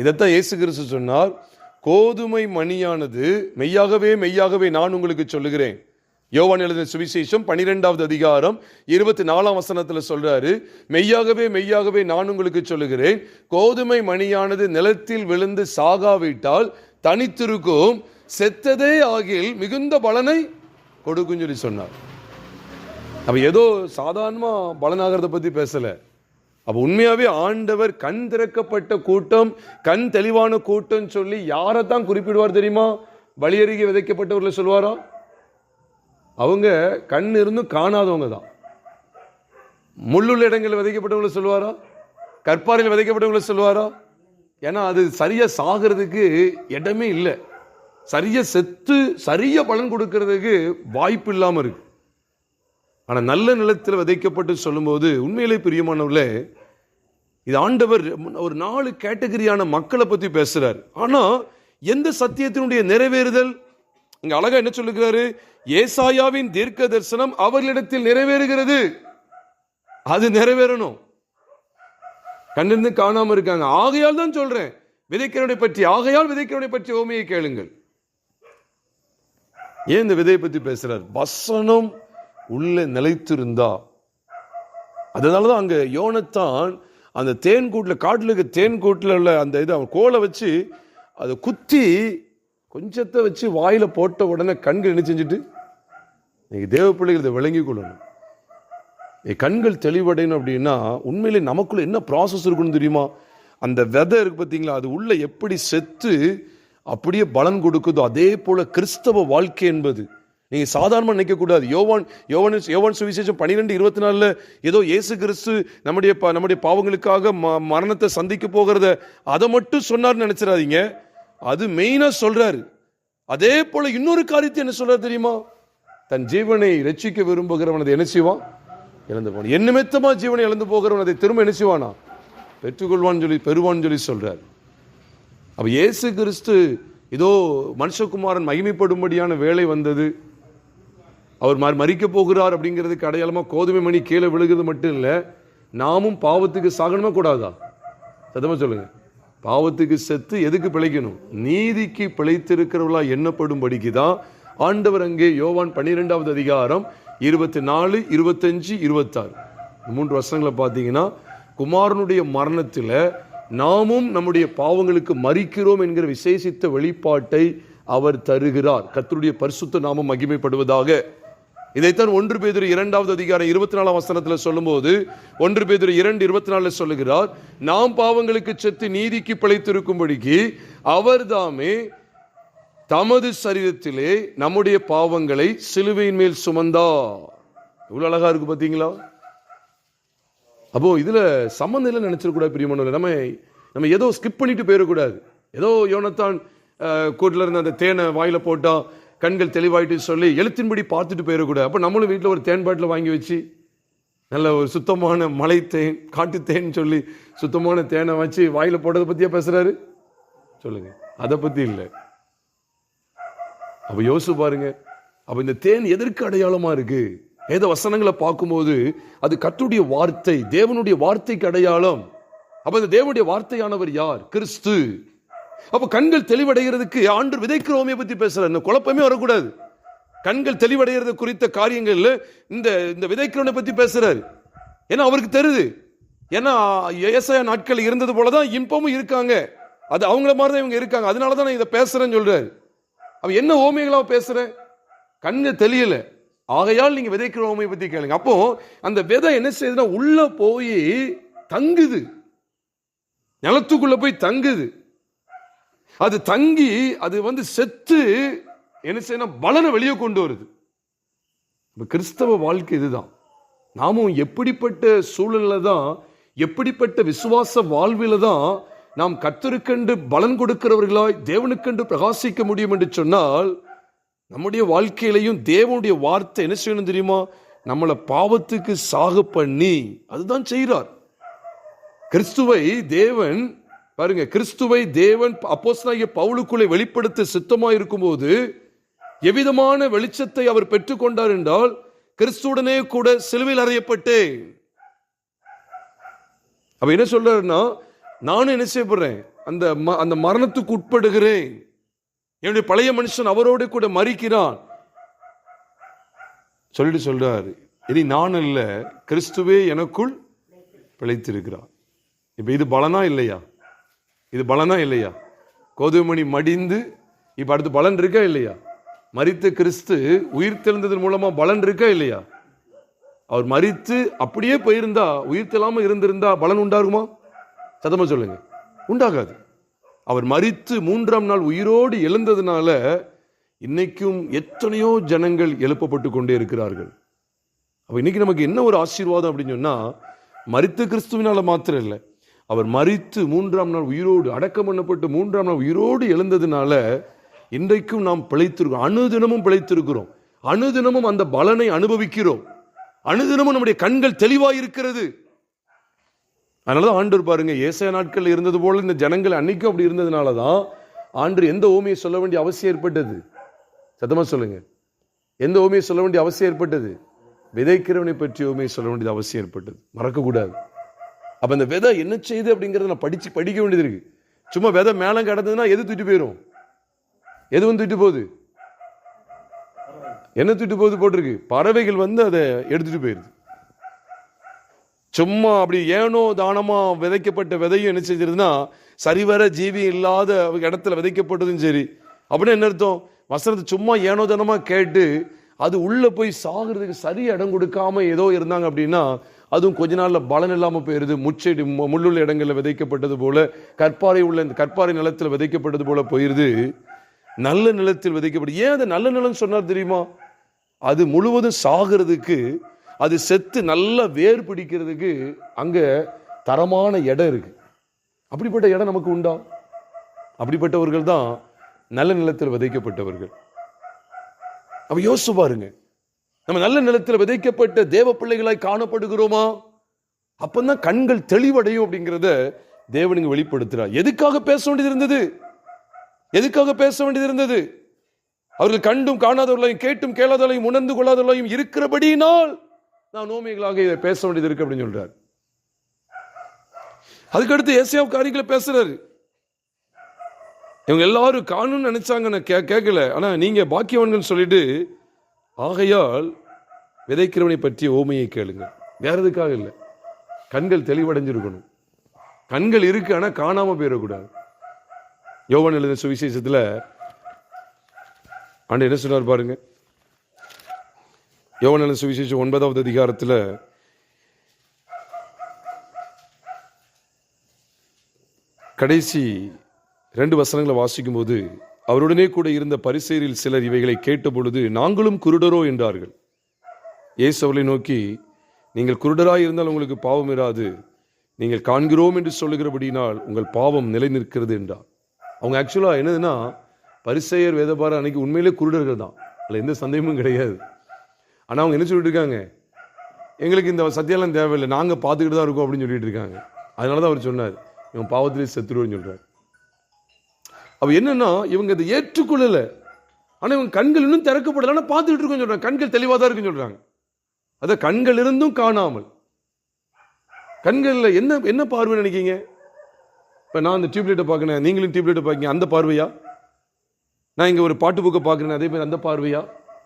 [SPEAKER 1] இதைத்தான் இயேசு கிறிஸ்து சொன்னார், கோதுமை மணியானது மெய்யாகவே மெய்யாகவே நான் உங்களுக்கு சொல்லுகிறேன். யோவான் எழுதின சுவிசேஷம் 12வது அதிகாரம் 24ஆம் வசனத்தில் சொல்றாரு, மெய்யாகவே மெய்யாகவே நான் உங்களுக்கு சொல்லுகிறேன், கோதுமை மணியானது நிலத்தில் விழுந்து சாகாவிட்டால் தனித்திருக்கும், செத்ததே ஆகில் மிகுந்த பலனை கொடுக்கும் சொல்லி சொன்னார். அப்ப ஏதோ சாதாரணமா பலனாகிறத பத்தி பேசல. அப்ப உண்மையாவே ஆண்டவர் கண் திறக்கப்பட்ட கூட்டம், கண் தெளிவான கூட்டம் சொல்லி யாரைத்தான் குறிப்பிடுவார் தெரியுமா? வழியருகே விதைக்கப்பட்டவர்களை சொல்வாரா? அவங்க கண் இருந்தும் காணாதவங்க தான். முள்ளுள்ள இடங்களில் விதைக்கப்பட்டவங்களை சொல்வாரா? கற்பாறையில் விதைக்கப்பட்டவங்களை சொல்வாரா? ஏன்னா அது சரியா சாகிறதுக்கு இடமே இல்லை. சரியா செத்து சரியா பலன் கொடுக்கறதுக்கு வாய்ப்பு இல்லாம இருக்கு. ஆனா நல்ல நிலத்தில் விதைக்கப்பட்டு சொல்லும்போது உண்மையிலே பிரியமானவர்களே, இது ஆண்டவர் ஒரு 4 கேட்டகரியான மக்களை பத்தி பேசுறார். ஆனா எந்த சத்தியத்தினுடைய நிறைவேறுதல் இங்க அழகா என்ன சொல்லுகிறாரு? ஏசாயாவின் தீர்க்க தரிசனம் அவர்களிடத்தில் நிறைவேறுகிறது. அது நிறைவேறணும். கண்ணிருந்து காணாம இருக்காங்க. ஆகையால் தான் சொல்றேன் விதைக்கிறவனை பற்றி, ஆகையால் விதைக்கிறவனை பற்றி ஓமையை கேளுங்கள். ஏன் இந்த விதையை பத்தி பேசுறார்? வசனம் உள்ள நிலைத்திருந்தா. அதனாலதான் அங்க யோனத்தான் அந்த தேன் கூட்டுல, காட்டுல இருக்க தேன் கூட்டுல உள்ள அந்த இது அவன் கோலை வச்சு அதை குத்தி கொஞ்சத்தை வச்சு வாயில போட்ட உடனே கண்கள் என்ன செஞ்சுட்டு, நீங்க தேவ பிள்ளைகள் இதை விளங்கி கொள்ளணும். கண்கள் தெளிவடையணும் அப்படின்னா உண்மையிலே நமக்குள்ள என்ன ப்ராசஸ் இருக்குன்னு தெரியுமா? அந்த விதை இருக்கு பார்த்தீங்களா, அது உள்ள எப்படி செத்து அப்படியே பலன் கொடுக்குதோ அதே போல கிறிஸ்தவ வாழ்க்கை என்பது நீங்க சாதாரணமா நினைக்க கூடாது. யோவான் சுவிசேஷம் 12:24 ஏதோ இயேசு கிறிஸ்து நம்முடைய பாவங்களுக்காக மரணத்தை சந்திக்க போகிறத அதை மட்டும் சொன்னார்னு நினைச்சிடாதீங்க. அது மெயினா சொல்றாரு. அதே போல இன்னொரு காரியத்தை என்ன சொல்றாரு தெரியுமா? தன் ஜீவனை ரட்சிக்க விரும்புகிறவன் அதை என்ன செய்வான்? இழந்து போவான். என்ன மெத்தமா ஜீவனை இழந்து போகிறவன் அதை திரும்ப என்ன செய்வானா? பெற்றுக்கொள்வான்னு சொல்லி பெறுவான்னு சொல்லி சொல்றாரு. அப்ப இயேசு கிறிஸ்து இதோ மனுஷகுமாரன் மகிமைப்படும்படியான வேலை வந்தது, அவர் மரிக்க போகிறார் அப்படிங்கிறதுக்கு அடையாளமா கோதுமை மணி கீழே விழுகிறது மட்டும் இல்லை, நாமும் பாவத்துக்கு சாகணுமா கூடாதா? சத்தமா சொல்லுங்க. பாவத்துக்கு செத்து எதுக்கு பிழைக்கணும்? நீதிக்கு பிழைத்திருக்கிறவர்களா எண்ணப்படும்படிக்கு தான் ஆண்டவர் அங்கே யோவான் 12வது அதிகாரம் 24, 25, 26 3 வசனங்களை பார்த்தீங்கன்னா, குமாரனுடைய மரணத்தில் நாமும் நம்முடைய பாவங்களுக்கு மரிக்கிறோம் என்கிற விசேஷித்த வெளிப்பாட்டை அவர் தருகிறார். கர்த்தருடைய பரிசுத்த நாமம் மகிமைப்படுவதாக. இதைத்தான் 1 பேதுரு 2வது அதிகாரம் 24ஆம் வசனத்தில் சொல்லும்போது 1 பேதுரு 2:24 சொல்லுகிறார், நாம் பாவங்களுக்கு செத்து நீதிக்கு பிழைத்திருக்கும்படிக்கு அவர் தாமே தமது சரீரத்திலே நம்முடைய பாவங்களை சிலுவையின் மேல் சுமந்தார். இவ்வளவு அழகா இருக்கு பாத்தீங்களா? அப்போ இதுல சம்பந்தம் இல்லை நினைச்சிடக்கூடாது பிரியமானவர்களே. நம்ம ஏதோ ஸ்கிப் பண்ணிட்டு போயிடக்கூடாது. ஏதோ யோனத்தான் கூட்டில் இருந்த அந்த தேனை வாயில போட்டா கண்கள் தெளிவாயிட்டு சொல்லி எழுத்தின்படி பார்த்துட்டு போயிடக்கூடாது. அப்போ நம்மளும் வீட்டில் ஒரு தேன் பாட்டில் வாங்கி வச்சு நல்ல ஒரு சுத்தமான மலை தேன், காட்டு தேன் சொல்லி சுத்தமான தேனை வச்சு வாயில போட்டதை பத்தியா பேசுறாரு? சொல்லுங்க, அதை பத்தி இல்லை. அப்ப யோசிச்சு பாருங்க. அப்ப இந்த தேன் எதற்கு அடையாளமா இருக்கு? ஏதோ வசனங்களை பார்க்கும்போது அது கர்த்தருடைய வார்த்தை, தேவனுடைய வார்த்தைக்கு அடையாளம். அப்ப இந்த தேவனுடைய வார்த்தையானவர் யார்? கிறிஸ்து. அப்ப கண்கள் தெளிவடைகிறதுக்கு ஆண்டவர் விதைக்கிறோமே பத்தி பேசுறாரு. இந்த குழப்பமே வரக்கூடாது. கண்கள் தெளிவடைகிறது குறித்த காரியங்கள்ல இந்த விதைக்கிறவனை பத்தி பேசுறாரு. ஏன்னா அவருக்கு தெரியுது. ஏன்னா ஏசாயா நாட்கள் இருந்தது போலதான் இன்பமும் இருக்காங்க. அது அவங்கள மாதிரிதான் இவங்க இருக்காங்க. அதனாலதான் நான் இதை பேசுறேன்னு சொல்றாரு. அவ என்ன ஓமைகளா பேசுற? கண்ணு தெரியல. ஆகையால் நீங்க விதைக்கிற ஓமையை பத்தி கேளுங்க. அப்போ அந்த விதை என்ன செய்யுதுன்னா உள்ள போய் தங்குது, நிலத்துக்குள்ள போய் தங்குது. அது தங்கி அது செத்து என்ன செய்யணும்? பலனை வெளியே கொண்டு வருது. கிறிஸ்தவ வாழ்க்கை இதுதான். நாமும் எப்படிப்பட்ட சூழல்ல தான், எப்படிப்பட்ட விசுவாச வாழ்வில தான் நாம் கர்த்தருக்கென்று பலன் கொடுக்கிறவர்களாய் தேவனுக்கென்று பிரகாசிக்க முடியும் என்று சொன்னால், நம்முடைய வாழ்க்கையிலையும் தேவனுடைய வார்த்தை என்ன செய்யணும் தெரியுமா? நம்மளை பாவத்துக்கு சாக பண்ணி அதுதான் செய்கிறார். கிறிஸ்துவை தேவன் பாருங்க, கிறிஸ்துவை தேவன் அப்போஸ்தலனாகிய பவுலுக்குள்ளே வெளிப்படுத்த சித்தமாய் இருக்கும்போது எவ்விதமான வெளிச்சத்தை அவர் பெற்றுக்கொண்டார் என்றால், கிறிஸ்துவுடனே கூட சிலுவையில் அறையப்பட்டேன். அப்ப என்ன சொல்றாருன்னா, நானும் என்ன செய்யப்படுறேன்? அந்த மரணத்துக்கு உட்படுகிறேன். என்னுடைய பழைய மனுஷன் அவரோடு கூட மரிக்கிறான் சொல்லிட்டு சொல்றாரு, இனி நான் அல்ல, கிறிஸ்துவே எனக்குள் பிழைத்திருக்கிறார். இப்ப இது பலனா இல்லையா? இது பலனா இல்லையா? கோதுமணி மடிந்து இப்ப அடுத்து பலன் இருக்கா இல்லையா? மரித்த கிறிஸ்து உயிர் தெழுந்ததன் மூலமா பலன் இருக்கா இல்லையா? அவர் மரித்து அப்படியே போயிருந்தா, உயிர் தெல்லாம இருந்திருந்தா பலன் உண்டாகுமா? சத்தமா சொல்லுங்க, உண்டாகாது. அவர் மரித்து 3ஆம் நாள் உயிரோடு எழுந்ததுனால இன்னைக்கும் எத்தனையோ ஜனங்கள் எழுப்பப்பட்டு கொண்டே இருக்கிறார்கள். அப்ப இன்னைக்கு நமக்கு என்ன ஒரு ஆசீர்வாதம் அப்படின்னு சொன்னா, மரித்த கிறிஸ்துவினால மாத்திரம் இல்லை, அவர் மரித்து 3ஆம் நாள் உயிரோடு அடக்கம் பண்ணப்பட்டு 3ஆம் நாள் உயிரோடு எழுந்ததுனால இன்றைக்கும் நாம் பிழைத்திருக்கிறோம். அனுதினமும் பிழைத்திருக்கிறோம். அனுதினமும் அந்த பலனை அனுபவிக்கிறோம். அனுதினமும் நம்முடைய கண்கள் தெளிவாயிருக்கிறது. அதனாலதான் ஆண்டவர் பாருங்க, ஏசாயா நாட்கள் இருந்தது போல இந்த ஜனங்கள் அன்னைக்கும் அப்படி இருந்ததுனாலதான் ஆண்டவர் எந்த ஓமையை சொல்ல வேண்டிய அவசியம் ஏற்பட்டது? சத்தமா சொல்லுங்க, எந்த ஓமையை சொல்ல வேண்டிய அவசியம் ஏற்பட்டது? விதைக்கிறவனை பற்றி ஓமையை சொல்ல வேண்டியது அவசியம் ஏற்பட்டது. மறக்கக்கூடாது. அப்ப அந்த விதை என்ன செய்யுது அப்படிங்கறத நான் படிக்க வேண்டியது இருக்கு. சும்மா விதை மேல கடந்ததுன்னா எது தூட்டி போயிடும்? எது தூட்டி போகுது? என்ன தூட்டி போகுது போட்டிருக்கு? பறவைகள் அதை எடுத்துட்டு போயிருது. சும்மா அப்படி ஏனோ தானமா விதைக்கப்பட்ட விதையும் என்ன செஞ்சிருதுன்னா, சரிவர ஜீவி இல்லாத இடத்துல விதைக்கப்பட்டதும் சரி. அப்படின்னு என்ன அர்த்தம்? வசனத்தை சும்மா ஏனோ தானமா கேட்டு அது உள்ள போய் சாகிறதுக்கு சரி இடம் கொடுக்காம ஏதோ இருந்தாங்க அப்படின்னா, அதுவும் கொஞ்ச நாள்ல பலன் இல்லாம போயிருது. முச்செடி முள்ளுள்ள இடங்கள்ல விதைக்கப்பட்டது போல, கற்பாறை நிலத்தில் விதைக்கப்பட்டது போல போயிருது. நல்ல நிலத்தில் விதைக்கப்பட்டு, ஏன் அது நல்ல நிலம் சொன்னார் தெரியுமா? அது முழுவதும் சாகிறதுக்கு, அது செத்து நல்லா வேர் பிடிக்கிறதுக்கு அங்க தரமான இடம் இருக்கு. அப்படிப்பட்ட இடம் நமக்கு உண்டா? அப்படிப்பட்டவர்கள் தான் நல்ல நிலத்தில் விதைக்கப்பட்டவர்கள். அப்ப யோசிச்சு பாருங்க, நம்ம நல்ல நிலத்தில் விதைக்கப்பட்ட தேவ பிள்ளைகளாய் காணப்படுகிறோமா? அப்பதான் கண்கள் தெளிவடையும் அப்படிங்கிறத தேவனுக்கு வெளிப்படுத்துறார். எதுக்காக பேச வேண்டியது இருந்தது? எதுக்காக பேச வேண்டியது இருந்தது? அவர்கள் கண்டும் காணாதவர்களையும் கேட்டும் கேளாதவர்களையும் உணர்ந்து கொள்ளாதவர்களையும் இருக்கிறபடியினால் நான் நோமிகளாக இதை பேச வேண்டியது இருக்கு அப்படின்னு சொல்றாரு. அதுக்கடுத்து ஏசாயா காரியங்களை பேசுறாரு. இவங்க எல்லாரும் காணும்னு நினைச்சாங்க, நான் கேட்கல. ஆனா நீங்க பாக்கியவான்கள் சொல்லிட்டு, ஆகையால் விதைக்கிறவனை பற்றிய ஓமையை கேளுங்க. வேற எதுக்காக இல்லை, கண்கள் தெளிவடைஞ்சிருக்கணும். கண்கள் இருக்கு, ஆனா காணாம போயிடக்கூடாது. யோவான் எழுதின சுவிசேஷத்துல ஆண்டு என்ன சொன்னார் பாருங்க. யோவான் எழுதின சுவிசேஷம் 9வது அதிகாரத்துல கடைசி 2 வசனங்களை வாசிக்கும் போது, அவருடனே கூட இருந்த பரிசேயரில் சிலர் இவைகளை கேட்ட பொழுது, நாங்களும் குருடரோ என்றார்கள். இயேசு அவர்களை நோக்கி, நீங்கள் குருடராய் இருந்தால் உங்களுக்கு பாவம் இராது, நீங்கள் காண்கிறோம் என்று சொல்லுகிறபடினால் உங்கள் பாவம் நிலை நிற்கிறது என்றார். அவங்க ஆக்சுவலா என்னதுன்னா, பரிசேயர் வேதபாரர் அன்னைக்கு உண்மையிலே குருடர்கள் தான், அதில் எந்த சந்தேகமும் கிடையாது. ஆனா அவங்க என்ன சொல்லிட்டு இருக்காங்க, எங்களுக்கு இந்த சத்தியெல்லாம் தேவையில்லை, நாங்க பார்த்துக்கிட்டு தான் இருக்கோம் அப்படின்னு சொல்லிட்டு இருக்காங்க. அதனாலதான் அவர் சொன்னார், இவன் பாவத்திலே செத்துருவோன்னு சொல்றாரு. அப்ப என்னன்னா, இவங்க இதை ஏற்றுக்கொள்ளல. ஆனா இவங்க கண்கள் இன்னும் திறக்கப்படல, ஆனா பார்த்துக்கிட்டு இருக்கோம் சொல்றாங்க. கண்கள் தெளிவா தான் இருக்குன்னு சொல்றாங்க. அத கண்கள் இருந்தும் காணாமல். கண்கள்ல என்ன என்ன பார்வை நினைக்கீங்க? இப்ப நான் இந்த டியூப்லைட்டை பார்க்கறேன், நீங்களும் டியூப்லைட்டை பார்க்கீங்க, அந்த பார்வையா? நான் இங்க ஒரு பாட்டு புக்கை பார்க்கறேன், அதே மாதிரி அந்த பார்வையா?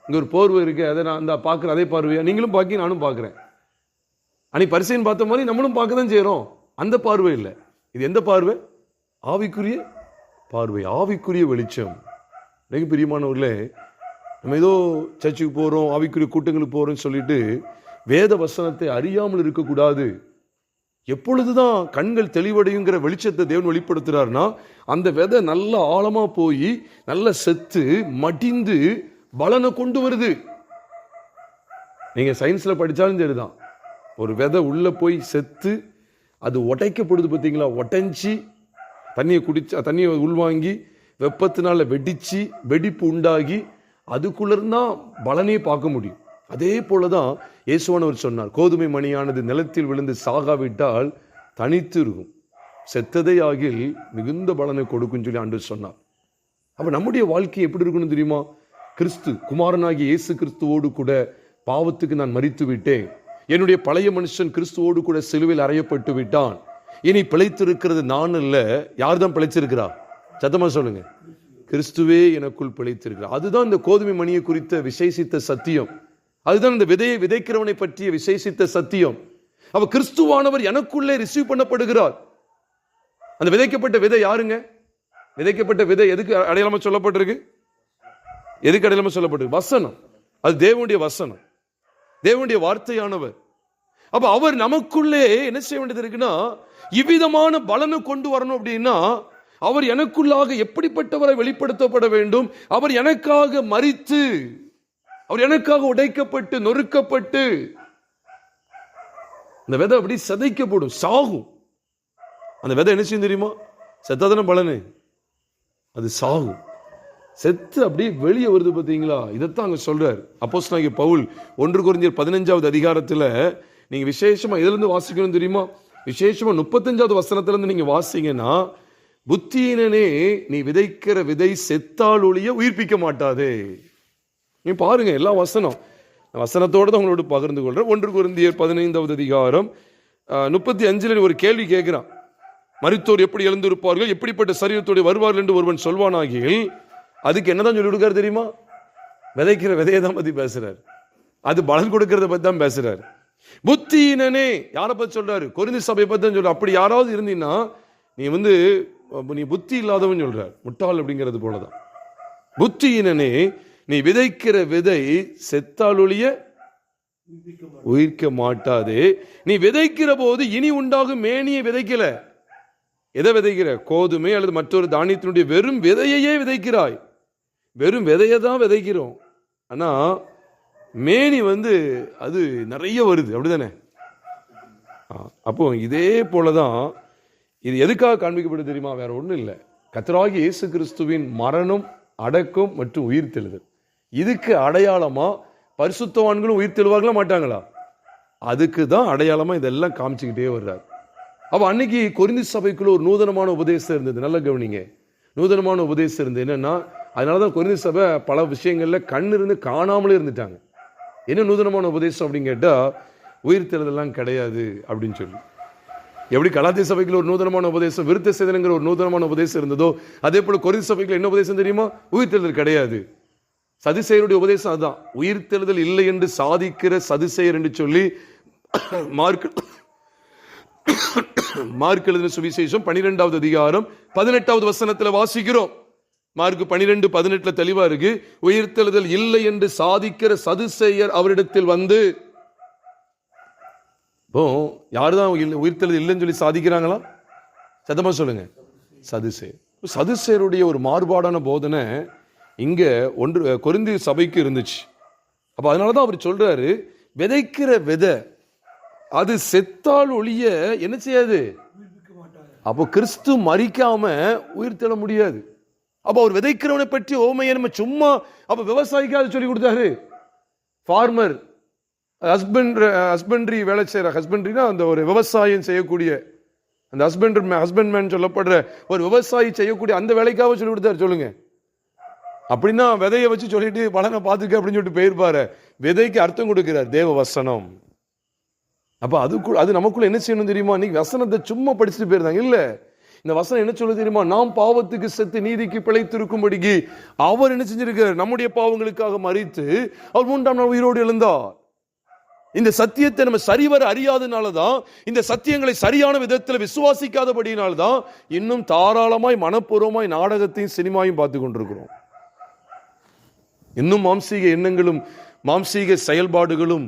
[SPEAKER 1] இங்க ஒரு போர்வை இருக்கு, அதை நான் அந்த பார்க்குறேன், அதே பார்வையா? நீங்களும் பார்க்க, நானும் பார்க்குறேன். அன்னைக்கு பரிசேயன் பார்த்த மாதிரி நம்மளும் பார்க்க தான் செய்யறோம். அந்த பார்வை இல்லை. இது எந்த பார்வை? ஆவிக்குரிய பார்வை, ஆவிக்குரிய வெளிச்சம். மிக பிரியமானவர்களே, நம்ம ஏதோ சர்ச்சுக்கு போறோம், ஆவிக்குரிய கூட்டங்களுக்கு போறோம்னு சொல்லிட்டு வேத வசனத்தை அறியாமல் இருக்கக்கூடாது. எப்பொழுதுதான் கண்கள் தெளிவடையுங்கிற வெளிச்சத்தை தேவன் வெளிப்படுத்துறாருன்னா, அந்த விதை நல்ல ஆழமா போய் நல்ல செத்து மடிந்து பலனை கொண்டு வருது. நீங்க சயின்ஸ்ல படிச்சாலும் சரிதான், ஒரு விதை உள்ள போய் செத்து அது உடைக்கப்படுது பார்த்தீங்களா? உடைஞ்சி தண்ணியை குடிச்சு, தண்ணியை உள்வாங்கி வெப்பத்தினால வெடிச்சு வெடிப்பு உண்டாகி அதுக்குள்ளதான் பலனே பார்க்க முடியும். அதே போலதான் இயேசுவானவர் சொன்னார், கோதுமை மணியானது நிலத்தில் விழுந்து சாகாவிட்டால் தனித்து இருக்கும், செத்ததை ஆகில் மிகுந்த பலனை கொடுக்கும் சொல்லி ஆண்டவர் சொன்னார். அப்ப நம்முடைய வாழ்க்கை எப்படி இருக்கணும் தெரியுமா? கிறிஸ்து குமாரனாகிய இயேசு கிறிஸ்துவோடு கூட பாவத்துக்கு நான் மரித்து விட்டேன், என்னுடைய பழைய மனுஷன் கிறிஸ்துவோடு கூட சிலுவையில் அறையப்பட்டு விட்டான், இனி பிழைத்திருக்கிறது நான் அல்ல. யார் தான் பிழைச்சிருக்கிறா? சத்தமா சொல்லுங்க. கிறிஸ்துவே எனக்குள் பிழைத்திருக்கிறார். அதுதான் இந்த கோதுமை மணியை குறித்த விசேஷித்த சத்தியம். அதுதான் இந்த விதையை விதைக்கிறவனை பற்றிய விசேஷித்த சத்தியம். அவ கிறிஸ்துவானவர் எனக்குள்ளே ரிசீவ் பண்ணப்படுகிறார். அந்த விதைக்கப்பட்ட விதை யாருங்க? விதைக்கப்பட்ட விதை எதுக்கு அடையாளமா சொல்லப்பட்டிருக்கு? எதுக்கு அடையாளமா சொல்லப்பட்டிருக்கு? வசனம். அது தேவனுடைய வசனம், தேவனுடைய வார்த்தையானவர். அப்ப அவர் நமக்குள்ளே என்ன செய்ய வேண்டியது இருக்குன்னா, இவ்விதமான பலனை கொண்டு வரணும். அப்படின்னா அவர் எனக்குள்ளாக எப்படிப்பட்டவரை வெளிப்படுத்தப்பட வேண்டும்? அவர் எனக்காக மரித்து, அவர் எனக்காக உடைக்கப்பட்டு நொறுக்கப்பட்டு, அந்த விதை அப்படி சதைக்கப்படும், சாகும். அந்த விதை என்ன செய்யும் தெரியுமா? செத்தாதான பலனு, அது சாகும். செத்து அப்படியே வெளியே வருது பார்த்தீங்களா? இதைத்தான் அங்க சொல்றார் அப்போஸ்தலனாகிய பவுல் 1 கொரிந்தியர் 15வது அதிகாரத்துல. நீங்க விசேஷமா எதிலிருந்து வாசிக்கணும் தெரியுமா? விசேஷமா 35வது வசனத்திலிருந்து நீங்க வாசிங்கன்னா, புத்தியினனே நீ விதைக்கிற விதை செத்தால் ஒழிய உயிர்ப்பிக்க மாட்டாதே. நீ பாருங்க, எல்லா வசனத்தோட தான் உங்களோட பகிர்ந்து கொள்றேன். 1 கொரிந்தியர் 15வது அதிகாரம் 35 ஒரு கேள்வி கேட்கிறான். மரித்தோர் எப்படி எழுந்திருப்பார்கள், எப்படிப்பட்ட சரீரத்தோடு வருவார்கள் என்று ஒருவன் சொல்வானாகில், அதுக்கு என்னதான் சொல்லி கொடுக்காரு தெரியுமா? விதைக்கிற விதையை தான் பத்தி பேசுறாரு. அது பலன் கொடுக்கறத பத்தி தான் பேசுறாரு. புத்தியினனே யாரை பத்தி சொல்றாரு? கொரிந்தி சபையை பத்தி தான் சொல்ற. அப்படி யாராவது இருந்தீங்கன்னா நீ புத்தி இல்லாதவன் சொல்றார், முட்டாள் அப்படிங்கிறது போலதான். புத்தியினனே நீ விதைக்கிற விதை செத்தால் ஒழிய உயிர்க்க மாட்டாதே. நீ விதைக்கிற போது இனி உண்டாகும் மேனியை விதைக்கல. எதை விதைக்கிற? கோதுமை அல்லது மற்றொரு தானியத்தினுடைய வெறும் விதையையே விதைக்கிறாய். வெறும் விதையை தான் விதைக்கிறோம். ஆனா மேனி அது நிறைய வருது, அப்படிதானே? அப்போ இதே போலதான் இது எதுக்காக காண்பிக்கப்படுது தெரியுமா? வேற ஒண்ணும் இல்லை, கர்த்தராகிய இயேசு கிறிஸ்துவின் மரணம், அடக்கம் மற்றும் உயிர்த்தெழுதல். இதுக்கு அடையாளமா பரிசுத்தவான்களும் உயிர் தெழுவார்களா மாட்டாங்களா? அதுக்கு தான் அடையாளமா இதெல்லாம் காமிச்சுக்கிட்டே வர்றாரு. அப்ப அன்னைக்கு கொரிந்தி சபைக்குள்ள ஒரு நூதனமான உபதேசம் இருந்தது. நல்ல கவனிங்க, நூதனமான உபதேசம் இருந்தது. என்னன்னா, அதனாலதான் கொரிந்தி சபை பல விஷயங்கள்ல கண் இருந்து காணாமலே இருந்துட்டாங்க. என்ன நூதனமான உபதேசம் அப்படின்னு கேட்டா, உயிர் தெழுதெல்லாம் கிடையாது அப்படின்னு சொல்லி. எப்படி கலாத்திய சபைக்குள்ள ஒரு நூதனமான உபதேசம், விருத்த சேதனங்கிற ஒரு நூதனமான உபதேசம் இருந்ததோ, அதே போல கொரிந்து சபைக்குள்ள என்ன உபதேசம் தெரியுமா? உயிர்த்தெழுதல் கிடையாது. சதுசேயருடைய உபதேசம் அதுதான். உயிர்த்தெழுதல் இல்லை என்று சாதிக்கிற சதுசேயர் என்று சொல்லி மார்க் எழுதின சுவிசேஷம் 12வது அதிகாரம் 18வது வசனத்துல வாசிக்கிறோம். மார்க் 12:18 தெளிவா இருக்கு. உயிர்த்தெழுதல் இல்லை என்று சாதிக்கிற சதுசேயர் அவரிடத்தில் வந்து, யாருதான் உயிர்த்தெழுதல் இல்லைன்னு சொல்லி சாதிக்கிறாங்களா? சத்தமா சொல்லுங்க. சதுசேயர். சதுசேயருடைய ஒரு மாறுபாடான போதனை இங்க கொரிந்து சபைக்கு இருந்துச்சு. அப்ப அதனாலதான் அவர் சொல்றாரு, விதைக்கிற விதை அது செத்தால் ஒழிய என்ன செய்யாது? அப்போ கிறிஸ்து மரிக்காம உயிர்த்தெழ முடியாது. அப்ப அவர் விதைக்கிறவனை பற்றி ஓமையை நம்ம சும்மா அப்ப விவசாயிக்காக சொல்லி கொடுத்தாரு. ஃபார்மர், ஹஸ்பண்ட்ரி வேலை செய்யற, ஹஸ்பண்ட்ரினா அந்த ஒரு விவசாயம் செய்யக்கூடிய அந்த ஹஸ்பண்ட்மேன் சொல்லப்படுற ஒரு விவசாயி செய்யக்கூடிய அந்த வேலைக்காக சொல்லி கொடுத்தாரு. சொல்லுங்க. அப்படின்னா விதையை வச்சு சொல்லிட்டு பலனை பார்த்துக்க அப்படின்னு சொல்லிட்டு போயிருப்பாரு. விதைக்கு அர்த்தம் கொடுக்கிறார் தேவ வசனம். அப்ப அது நமக்குள்ள என்ன செய்யணும் தெரியுமா? இன்னைக்கு வசனத்தை சும்மா படிச்சுட்டு போயிருந்தாங்க. இல்ல, இந்த வசனம் என்ன சொல்ல தெரியுமா? நாம் பாவத்துக்கு செத்து நீதிக்கு பிழைத்திருக்கும்படிக்கு அவர் என்ன செஞ்சிருக்கிறார்? நம்முடைய பாவங்களுக்காக மரித்து அவர் 3ஆம் நாள் உயிரோடு எழுந்தார். இந்த சத்தியத்தை நம்ம சரிவர அறியாதனாலதான், இந்த சத்தியங்களை சரியான விதத்தில் விசுவாசிக்காதபடியினால்தான் இன்னும் தாராளமாய் மனப்பூர்வமாய் நாடகத்தையும் சினிமாவையும் பார்த்து கொண்டிருக்கிறோம். இன்னும் மாம்சீக எண்ணங்களும் மாம்சீக செயல்பாடுகளும்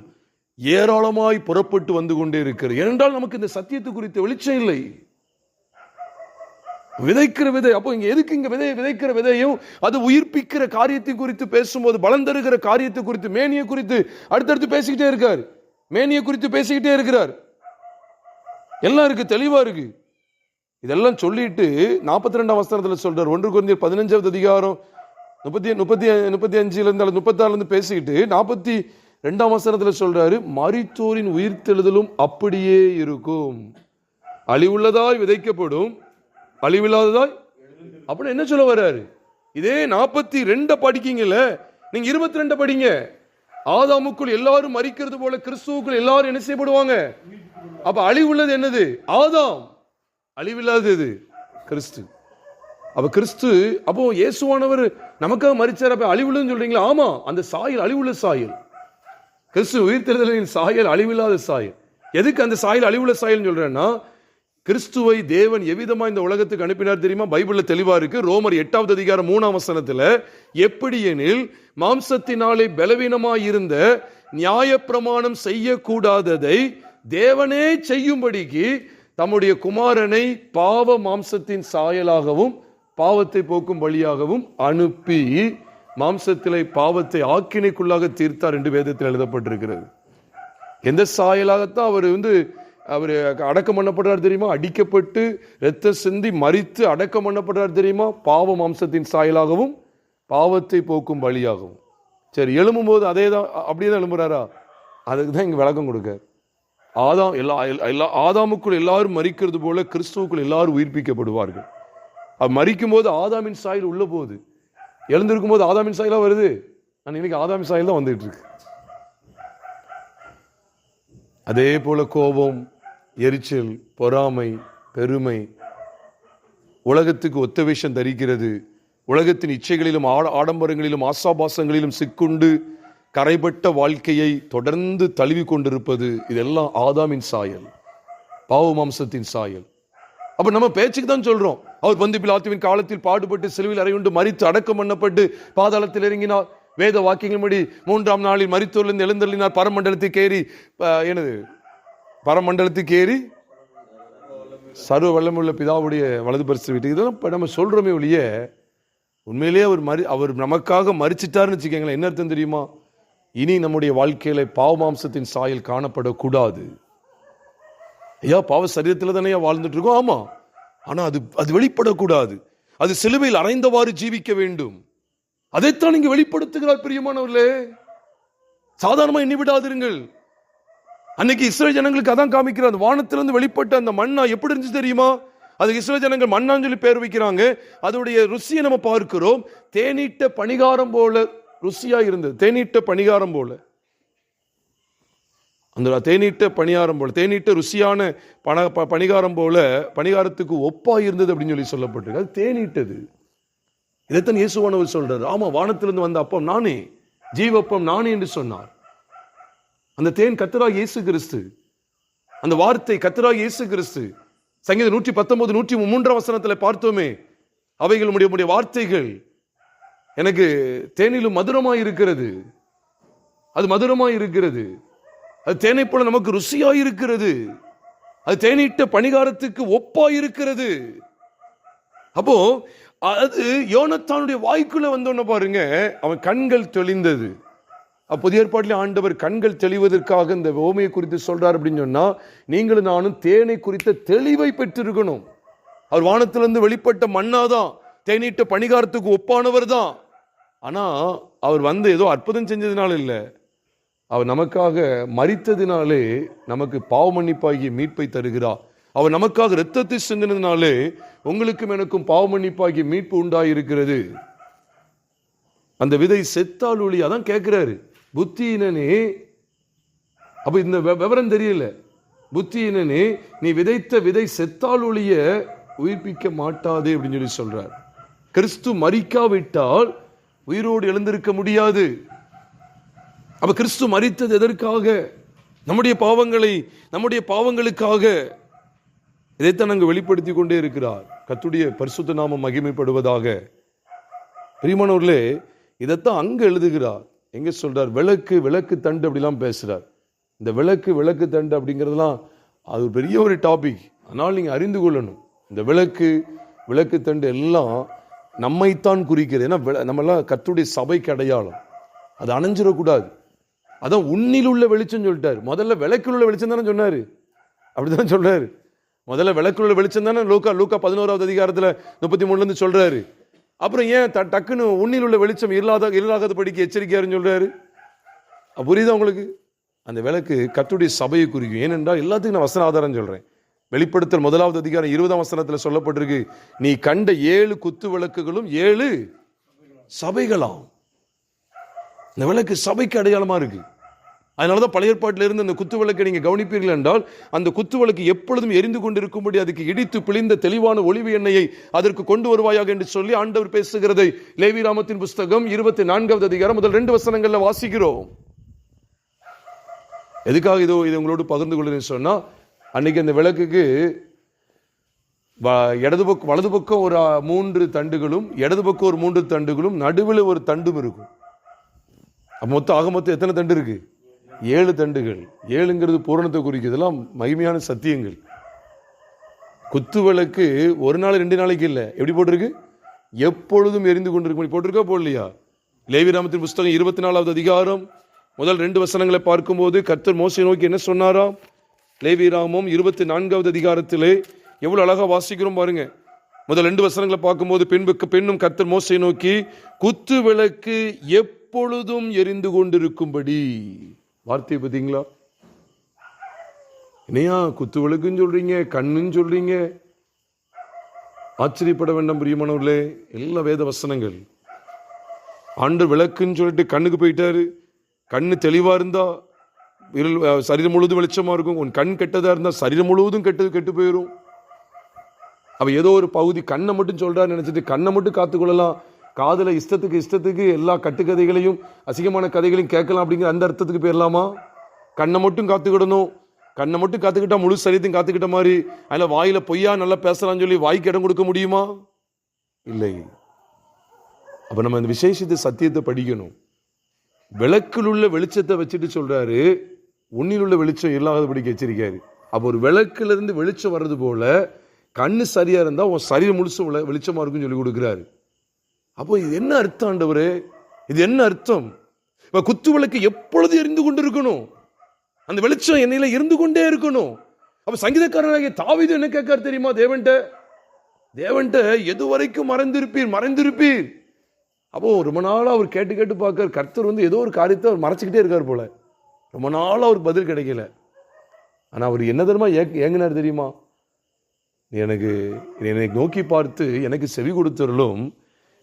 [SPEAKER 1] ஏராளமாய் புறப்பட்டு வந்து கொண்டே இருக்கிறது. ஏனென்றால் நமக்கு இந்த சத்தியத்தை குறித்த வெளிச்சம் இல்லை. விதைக்கிற விதை. அப்போ இங்க எதுக்கு இங்க விதைக்கிற விதையும் அது உயிர்ப்பிக்கிற காரியத்தை குறித்து பேசும்போது, பலன் தருகிற காரியத்தை குறித்து, மேனியை குறித்து அடுத்தடுத்து பேசிக்கிட்டே இருக்கார். மேனியை குறித்து பேசிக்கிட்டே இருக்கிறார். எல்லாம் இருக்கு, தெளிவா இருக்கு. இதெல்லாம் சொல்லிட்டு 42ஆம் வசனத்துல சொல்றார். 1 கொரிந்தியர் 15வது அதிகாரம் 35 36 பேசிக்கிட்டு 42ஆம் வசனத்துல சொல்றாரு, மரித்தோரின் உயிர்த்தெழுதலும் அப்படியே இருக்கும். அழிவுள்ளதாய் விதைக்கப்படும், அழிவில்லாததாய். அப்படி என்ன சொல்ல வர்றாரு? இதே 42 படிக்கீங்கல்ல, நீங்க 22 படிங்க. ஆதாமுக்குள் எல்லாரும் மரிக்கிறது போல கிறிஸ்துவுக்குள் எல்லாரும் என்ன செய்யப்படுவாங்க? அப்ப அழிவுள்ளது என்னது? ஆதாம். அழிவில்லாதது எது? கிறிஸ்து. அப்ப கிறிஸ்து, அப்போ இயேசுவானவர் நமக்காக மரிச்சார். அப்ப அழிவுள்ளதுன்னு சொல்றீங்களா? ஆமா, அந்த சாயல் அழிவுள்ள சாயல். கிறிஸ்து உயிர்த்தெழுதலின் சாயல் அழிவில்லாத சாயல். எதுக்கு அந்த சாயல் அழிவுள்ள சாயல் சொல்றேன்னா, கிறிஸ்துவை தேவன் எவ்விதமா இந்த உலகத்துக்கு அனுப்பினார் தெரியுமா? பைபிள்ல தெளிவா இருக்கு. ரோமர் 8வது அதிகாரம் 3ஆம் வசனத்துல, எப்படி எனில் மாம்சத்தினாலே பலவீனமாயிருந்த நியாயப்பிரமாணம் செய்யக்கூடாததை தேவனே செய்யும்படிக்கு தம்முடைய குமாரனை பாவ மாம்சத்தின் சாயலாகவும் பாவத்தை போக்கும் வழியாகவும் அனுப்பி மாம்சத்திலே பாவத்தை ஆக்கினைக்குள்ளாக தீர்த்தார் என்று வேதத்தில் எழுதப்பட்டிருக்கிறது. எந்த சாயலாகத்தான் அவர் அடக்கம் பண்ணப்படுறார் தெரியுமா? அடிக்கப்பட்டு இரத்த சிந்தி மரித்து அடக்கம் பண்ணப்படுறார் தெரியுமா? பாவ மாம்சத்தின் சாயலாகவும் பாவத்தை போக்கும் வழியாகவும். சரி, எழும்பும் போது அப்படியே தான் எழும்புறாரா? அதுக்கு தான் இங்க விளக்கம் கொடுக்க. ஆதாமுக்குள் எல்லாரும் மரிக்கிறது போல கிறிஸ்துவுக்குள் எல்லாரும் உயிர்ப்பிக்கப்படுவார்கள். மரிக்கும் போது ஆதாமின் சாயல் உள்ள போகுது, எழுந்திருக்கும் போது ஆதாமின் சாயலா வருது. நான் இன்னைக்கு ஆதாமின் சாயல் தான் வந்துட்டு இருக்கு. அதே போல கோபம், எரிச்சல், பொறாமை, பெருமை உலகத்துக்கு ஒத்த வேஷம் தரிக்கிறது. உலகத்தின் இச்சைகளிலும் ஆடம்பரங்களிலும் ஆசாபாசங்களிலும் சிக்குண்டு கரைபட்ட வாழ்க்கையை தொடர்ந்து தழுவி கொண்டிருப்பது, இதெல்லாம் ஆதாமின் சாயல், பாவ மாம்சத்தின் சாயல். அப்ப நம்ம பேச்சுக்கு தான் சொல்றோம். அவர் பந்து பிலாத்துவின் காலத்தில் பாடுபட்டு சிலுவையில் அறையுண்டு மரித்து அடக்கம் பண்ணப்பட்டு பாதாளத்தில் இறங்கினார். வேத வாக்கியங்களின்படி 3ஆம் நாளில் மரித்தோரிலிருந்து எழுந்தருளினார். பரமண்டலத்துக்கு ஏறி சர்வ வல்லமுள்ள பிதாவுடைய வலது பரிசு வீட்டு. இதெல்லாம் இப்ப நம்ம சொல்றோமே ஒழிய உண்மையிலேயே அவர் நமக்காக மரிச்சிட்டாருன்னு வச்சுக்கோங்களேன். என்ன அர்த்தம் தெரியுமா? இனி நம்முடைய வாழ்க்கையில பாவ மாம்சத்தின் சாயல் காணப்படக்கூடாது. ஐயா, பாவ சரீரத்துல தானே வாழ்ந்துட்டு இருக்கோம். ஆமா, ஆனா அது வெளிப்படக்கூடாது. அது சிலுவையில் அறைந்தவாறு ஜீவிக்க வேண்டும். அதைத்தான் நீங்க வெளிப்படுத்துகிறார் பிரியமானவர்களே. சாதாரணமா எண்ணி விடாதிருங்கள். அன்னைக்கு இஸ்ரேல் ஜனங்களுக்கு அதான் காமிக்கிறார். அந்த வானத்திலிருந்து வெளிப்பட்ட அந்த மண்ணா எப்படி இருந்துச்சு தெரியுமா? அதுக்கு இஸ்ரேல் ஜனங்கள் மண்ணான்னு சொல்லி பேர் வைக்கிறாங்க. அதோடைய ருசியை நம்ம பார்க்கிறோம். தேனீட்ட பணிகாரம் போல ருசியா இருந்தது. தேனீட்ட பணிகாரம் போல. அந்த தேநீட்ட பணியாரம் போல, தேநீட்ட ருசியான பணிகாரம் போல பணிகாரத்துக்கு ஒப்பா இருந்தது அப்படின்னு சொல்லி சொல்லப்பட்டிருக்கு. அது தேநீட்டது. இதைத்தான் இயேசுவானவர் சொல்றாரு. ஆமா, வானத்திலிருந்து வந்த அப்பம் நானே, ஜீவப்பம் நானே என்று சொன்னார். அந்த தேன் கர்த்தராகிய இயேசு கிறிஸ்து, அந்த வார்த்தை கர்த்தராகிய இயேசு கிறிஸ்து. சங்கீதம் 119 103 வசனத்துல பார்த்தோமே, அவைகள் உம்முடைய வார்த்தைகள் எனக்கு தேனிலும் மதுரமாய் இருக்கிறது. அது மதுரமாய் இருக்கிறது. அது தேனை போல நமக்கு ருசியாய் இருக்கிறது. அது தேனிட்ட பணிகாரத்துக்கு ஒப்பாய் இருக்கிறது. அப்போ அது யோனத்தானுடைய வாய்க்குள்ள வந்தோன்னு பாருங்க, அவன் கண்கள் தெளிந்தது. புதிய ஏற்பாட்டிலே ஆண்டவர் கண்கள் தெளிவதற்காக இந்த ஓமையை குறித்து சொல்றார் அப்படின்னு சொன்னா, நீங்களும் நானும் தேனை குறித்த தெளிவை பெற்றிருக்கணும். அவர் வானத்திலிருந்து வெளிப்பட்ட மன்னாதான், தேனீட்ட பணிகாரத்துக்கு ஒப்பானவர் தான். ஆனா அவர் வந்து ஏதோ அற்புதம் செஞ்சதுனால இல்ல, அவர் நமக்காக மரித்ததினாலே நமக்கு பாவ மன்னிப்பாகிய மீட்பை தருகிறார். அவர் நமக்காக இரத்தத்தை சிந்தினதினாலே உங்களுக்கும் எனக்கும் பாவ மன்னிப்பாகிய மீட்பு உண்டாயிருக்கிறது. அந்த விதை செத்தால் ஒளி, அதான் கேட்கிறாரு, புத்தியினனே. அப்ப இந்த விவரம் தெரியல. புத்தியினனே, நீ விதைத்த விதை செத்தால் ஒளிய உயிர்ப்பிக்க மாட்டாதே அப்படின்னு சொல்லி சொல்றார். கிறிஸ்து மரிக்காவிட்டால் உயிரோடு எழுந்திருக்க முடியாது. அப்ப கிறிஸ்து மரித்தது எதற்காக? நம்முடைய பாவங்களுக்காக. இதைத்தான் அங்கு வெளிப்படுத்தி கொண்டே இருக்கிறார். கர்த்தருடைய பரிசுத்த நாமம் மகிமைப்படுவதாக. பிரியமானவர்களே, இதைத்தான் அங்க எழுதுகிறார். எங்க சொல்றார்? விளக்கு தண்டு அப்படிலாம் பேசுறார். இந்த விளக்கு தண்டு அப்படிங்கிறதுலாம் அது ஒரு பெரிய ஒரு டாபிக். ஆனால் நீங்க அறிந்து கொள்ளணும், இந்த விளக்கு தண்டு எல்லாம் நம்மைத்தான் குறிக்கிறது. ஏன்னா நம்மெல்லாம் கர்த்தருடைய சபைக்கு அடையாளம். அது அணைஞ்சிடக்கூடாது. அதான் உன்னில் உள்ள வெளிச்சம் சொல்லிட்டாரு. முதல்ல விளக்கில் உள்ள வெளிச்சம் தானே சொன்னாரு. அப்படிதான் சொல்றாரு. முதல்ல விளக்கில் உள்ள வெளிச்சம் தானே லூக்கா 11வது அதிகாரத்துல 33 சொல்றாரு. அப்புறம் ஏன் டக்குன்னு உன்னில் உள்ள வெளிச்சம் இல்லாத படிக்க எச்சரிக்கையாருன்னு சொல்றாரு? புரியுதா உங்களுக்கு? அந்த விளக்கு கர்த்தருடைய சபையை குறிக்கும். ஏனென்றால் எல்லாத்துக்கும் நான் வசன ஆதாரம் சொல்றேன். வெளிப்படுத்தல் 1வது அதிகாரம் 20ஆம் வசனத்துல சொல்லப்பட்டிருக்கு, நீ கண்ட 7 குத்து விளக்குகளும் 7 சபைகளாம். இந்த விளக்கு சபைக்கு அடையாளமா இருக்கு. அதனாலதான் பழைய ஏற்பாட்டில இருந்து அந்த குத்து விளக்கை நீங்க கவனிப்பீர்கள் என்றால், அந்த குத்து விளக்கு எப்பொழுதும் எரிந்து கொண்டிருக்கும்படி அதுக்கு இடித்து பிழிந்த தெளிவான ஒளிவு எண்ணெயை அதற்கு கொண்டு வருவாயாக என்று சொல்லி ஆண்டவர் பேசுகிறதை லேவியராமத்தின் புஸ்தகம் 24வது அதிகாரம் முதல் 2 வசனங்கள்ல வாசிக்கிறோம். எதுக்காக இதை உங்களோடு பகிர்ந்து கொள்ளுன்னு சொன்னா, அன்னைக்கு அந்த விளக்குக்கு வலது பக்கம் ஒரு 3 தண்டுகளும் இடது பக்கம் ஒரு 3 தண்டுகளும் நடுவில் ஒரு தண்டும் இருக்கும். மொத்தம் எத்தனை தண்டு இருக்கு? 7 தண்டுகள். 7ங்கிறது பூரணத்தை குறிக்குது. இதெல்லாம் மகிமையான சத்தியங்கள். குத்து விளக்கு ஒரு நாள் 2 நாளைக்கு இல்லை. எப்படி போட்டிருக்கு? எப்பொழுதும் எரிந்து கொண்டிருக்கும் போட்டிருக்கா போடலையா? லேவியராமத்தின் புஸ்தகம் 24வது அதிகாரம் முதல் 2 வசனங்களை பார்க்கும்போது கர்த்தர் மோசேயை நோக்கி என்ன சொன்னாராம்? லேவியராமம் 24வது அதிகாரத்திலே எவ்வளவு அழகா வாசிக்கிறோம் பாருங்க. முதல் 2 வசனங்களை பார்க்கும்போது, பெண்ணும் கர்த்தர் மோசேயை நோக்கி குத்து விளக்கு எப்பொழுதும் எரிந்து கொண்டிருக்கும்படி. வார்த்தையை பார்த்தீங்களா? என்னையா குத்து விளக்குன்னு சொல்றீங்க, கண்ணுன்னு சொல்றீங்க? ஆச்சரியப்பட வேண்டாம் பிரியமானவர்களே. எல்லா வேத வசனங்கள். ஆண்டவர் விளக்குன்னு சொல்லிட்டு கண்ணுக்கு போயிட்டாரு. கண்ணு தெளிவா இருந்தா சரீரம் முழுவதும் வெளிச்சமா இருக்கும். உன் கண் கெட்டதா இருந்தா சரீரம் முழுவதும் கெட்டு போயிடும். அப்ப ஏதோ ஒரு பகுதி கண்ணை மட்டும் சொல்றாரு நினைச்சிட்டு கண்ணை மட்டும் காத்துக்கொள்ளலாம், காதுல இஷ்டத்துக்கு எல்லா கட்டுக்கதைகளையும் அசிங்கமான கதைகளையும் கேட்கலாம் அப்படிங்கிற அந்த அர்த்தத்துக்கு போயிடலாமா? கண்ணை மட்டும் காத்துக்கிடணும். கண்ணை மட்டும் காத்துக்கிட்டா முழு சரீரத்தையும் காத்துக்கிட்ட மாதிரி. அதில் வாயில பொய்யா நல்லா பேசலாம்னு சொல்லி வாய்க்கு இடம் கொடுக்க முடியுமா? இல்லை. அப்ப நம்ம இந்த விசேஷத்தை சத்தியத்தை படிக்கணும். விளக்கில் உள்ள வெளிச்சத்தை வச்சுட்டு சொல்றாரு, உன்னில் உள்ள வெளிச்சம் இல்லாதபடிக்கு எச்சரிக்காரு. அப்போ ஒரு விளக்குல இருந்து வெளிச்சம் வர்றது போல கண்ணு சரியா இருந்தா உன் சரீரம் முழுசு வெளிச்சமா இருக்குன்னு சொல்லி கொடுக்குறாரு. அப்போ இது என்ன அர்த்தம் ஆண்டவரே? இது என்ன அர்த்தம்? இப்ப குத்து விளக்கு எப்பொழுது எரிந்து கொண்டு இருக்கணும். அந்த வெளிச்சம் என்னையில இருந்து கொண்டே இருக்கணும். அப்ப சங்கீதக்காரனாகிய தாவீது என்ன கேட்காரு தெரியுமா? தேவன்ட்ட எது வரைக்கும் மறைந்திருப்பீர். அப்போ ரொம்ப நாளா அவர் கேட்டு பார்க்கார். கர்த்தர் ஏதோ ஒரு காரியத்தை அவர் மறைச்சுக்கிட்டே இருக்கார் போல. ரொம்ப நாளா அவருக்கு பதில் கிடைக்கல. ஆனா அவர் என்ன தெரியுமா ஏங்கினார் தெரியுமா? என்னை நோக்கி பார்த்து எனக்கு செவி கொடுத்தவர்களும்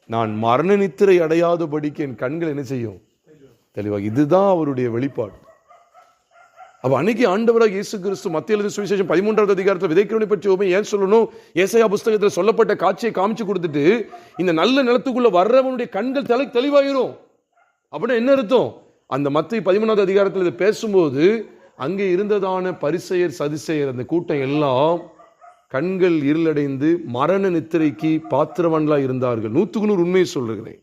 [SPEAKER 1] நான் மரண நித்திரை அடையாதபடிக்கு என் கண்கள் என்ன செய்யும்? தெளிவாக. இதுதான் அவருடைய வெளிப்பாடு. அப்ப அன்னைக்கு ஆண்டவராக இயேசு கிறிஸ்து மத்திய எழுதின சுவிசேஷம் 13வது அதிகாரத்தில் விதைக்கிறவனை பற்றி உவமை ஏன் சொல்லணும்? ஏசாயா புஸ்தகத்தில் சொல்லப்பட்ட காட்சியை காமிச்சு கொடுத்துட்டு இந்த நல்ல நிலத்துக்குள்ள வர்றவனுடைய கண்கள் தெளிவாயிரும். அப்படின்னா என்ன அர்த்தம்? அந்த மத்திய 13வது அதிகாரத்தில் இதை பேசும்போது அங்கே இருந்ததான பரிசேயர் சதுசேயர் அந்த கூட்டம் எல்லாம் கண்கள் இருளடைந்து மரண நித்திரைக்கு பாத்திரவான்களா இருந்தார்கள். 100க்கு 100 உண்மையை சொல்லுகிறேன்.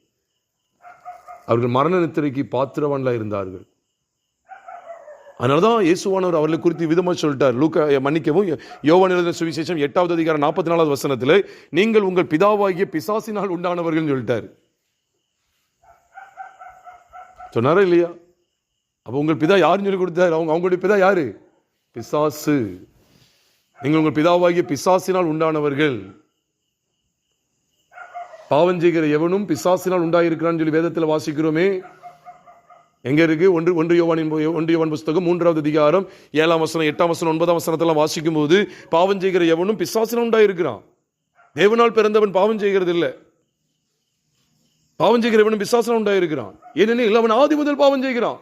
[SPEAKER 1] அவர்கள் மரண நித்திரைக்கு பாத்திரவான்களா இருந்தார்கள். அதனாலதான் இயேசுவானவர் அவர்களை குறித்து விதமா சொல்லிட்டார். மன்னிக்கவும், யோவான் எழுதின சுவிசேஷம் 8வது அதிகாரம் 44வது வசனத்துல நீங்கள் உங்கள் பிதாவாகிய பிசாசினால் உண்டானவர்கள் சொல்லிட்டார். சொன்னாரா இல்லையா? அப்ப உங்கள் பிதா யாருன்னு சொல்லி கொடுத்தாரு? அவங்களுடைய பிதா யாரு? பிசாசு. நீங்கள் உங்கள் பிதாவாகிய பிசாசினால் உண்டானவர்கள். பாவம் செய்கிற எவனும் பிசாசினால் உண்டாயிருக்கிறான்னு சொல்லி வேதத்தில் வாசிக்கிறோமே. எங்க இருக்கு? ஒன்று யோவான் புஸ்தகம் 3வது அதிகாரம் 7ஆம் வசனம் 8ஆம் வசனம் 9ஆம் வசனத்தெல்லாம் வாசிக்கும் போது பாவம் செய்கிற எவனும் பிசாசினால் உண்டாயிருக்கிறான். தேவனால் பிறந்தவன் பாவம் செய்கிறது இல்லை. பாவம் செய்கிற எவனும் பிசாசினால் உண்டாயிருக்கிறான். ஏனெனில் அவன் ஆதி முதல் பாவம் செய்கிறான்.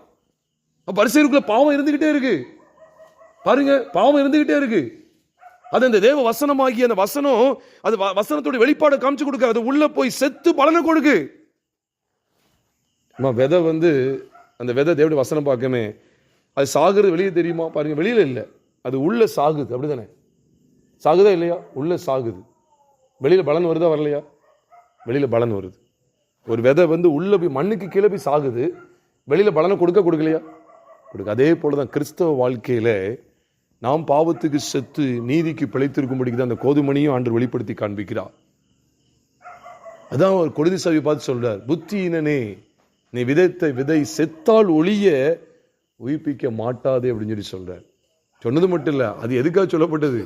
[SPEAKER 1] பரிசேயருக்குள்ள பாவம் இருந்துகிட்டே இருக்கு. பாருங்க, பாவம் இருந்துகிட்டே இருக்கு. அது அந்த தேவ வசனமாகிய அந்த வசனம், அது வசனத்தோட வெளிப்பாடு காமிச்சு கொடுக்க, அது உள்ள போய் செத்து பலனை கொடுக்கு. விதை அந்த விதை தேவனுடைய வசனம் பார்க்கமே, அது சாகுறது வெளியே தெரியுமா? பாருங்க, வெளியில இல்லை, அது உள்ள சாகுது. அப்படிதானே? சாகுதா இல்லையா? உள்ள சாகுது. வெளியில பலன் வருதா வரலையா? வெளியில பலன் வருது. ஒரு விதை உள்ள போய் மண்ணுக்கு கீழே போய் சாகுது, வெளியில பலனை கொடுக்கலையா? கொடுக்க. அதே போலதான் கிறிஸ்தவ வாழ்க்கையில நாம் பாவத்துக்கு செத்து நீதிக்கு பிழைத்திருக்கும்படிக்கு அந்த கோதுமணியும் ஆண்டு வெளிப்படுத்தி காண்பிக்கிறார். அதான் ஒரு கொழுதி சவி பார்த்து சொல்றார், புத்தியினனே நீ விதைத்த விதை செத்தால் ஒழிய உயிர்ப்பிக்க மாட்டாதே அப்படின்னு சொல்லி சொல்றார். சொன்னது மட்டும் இல்ல, அது எதுக்காக சொல்லப்பட்டது?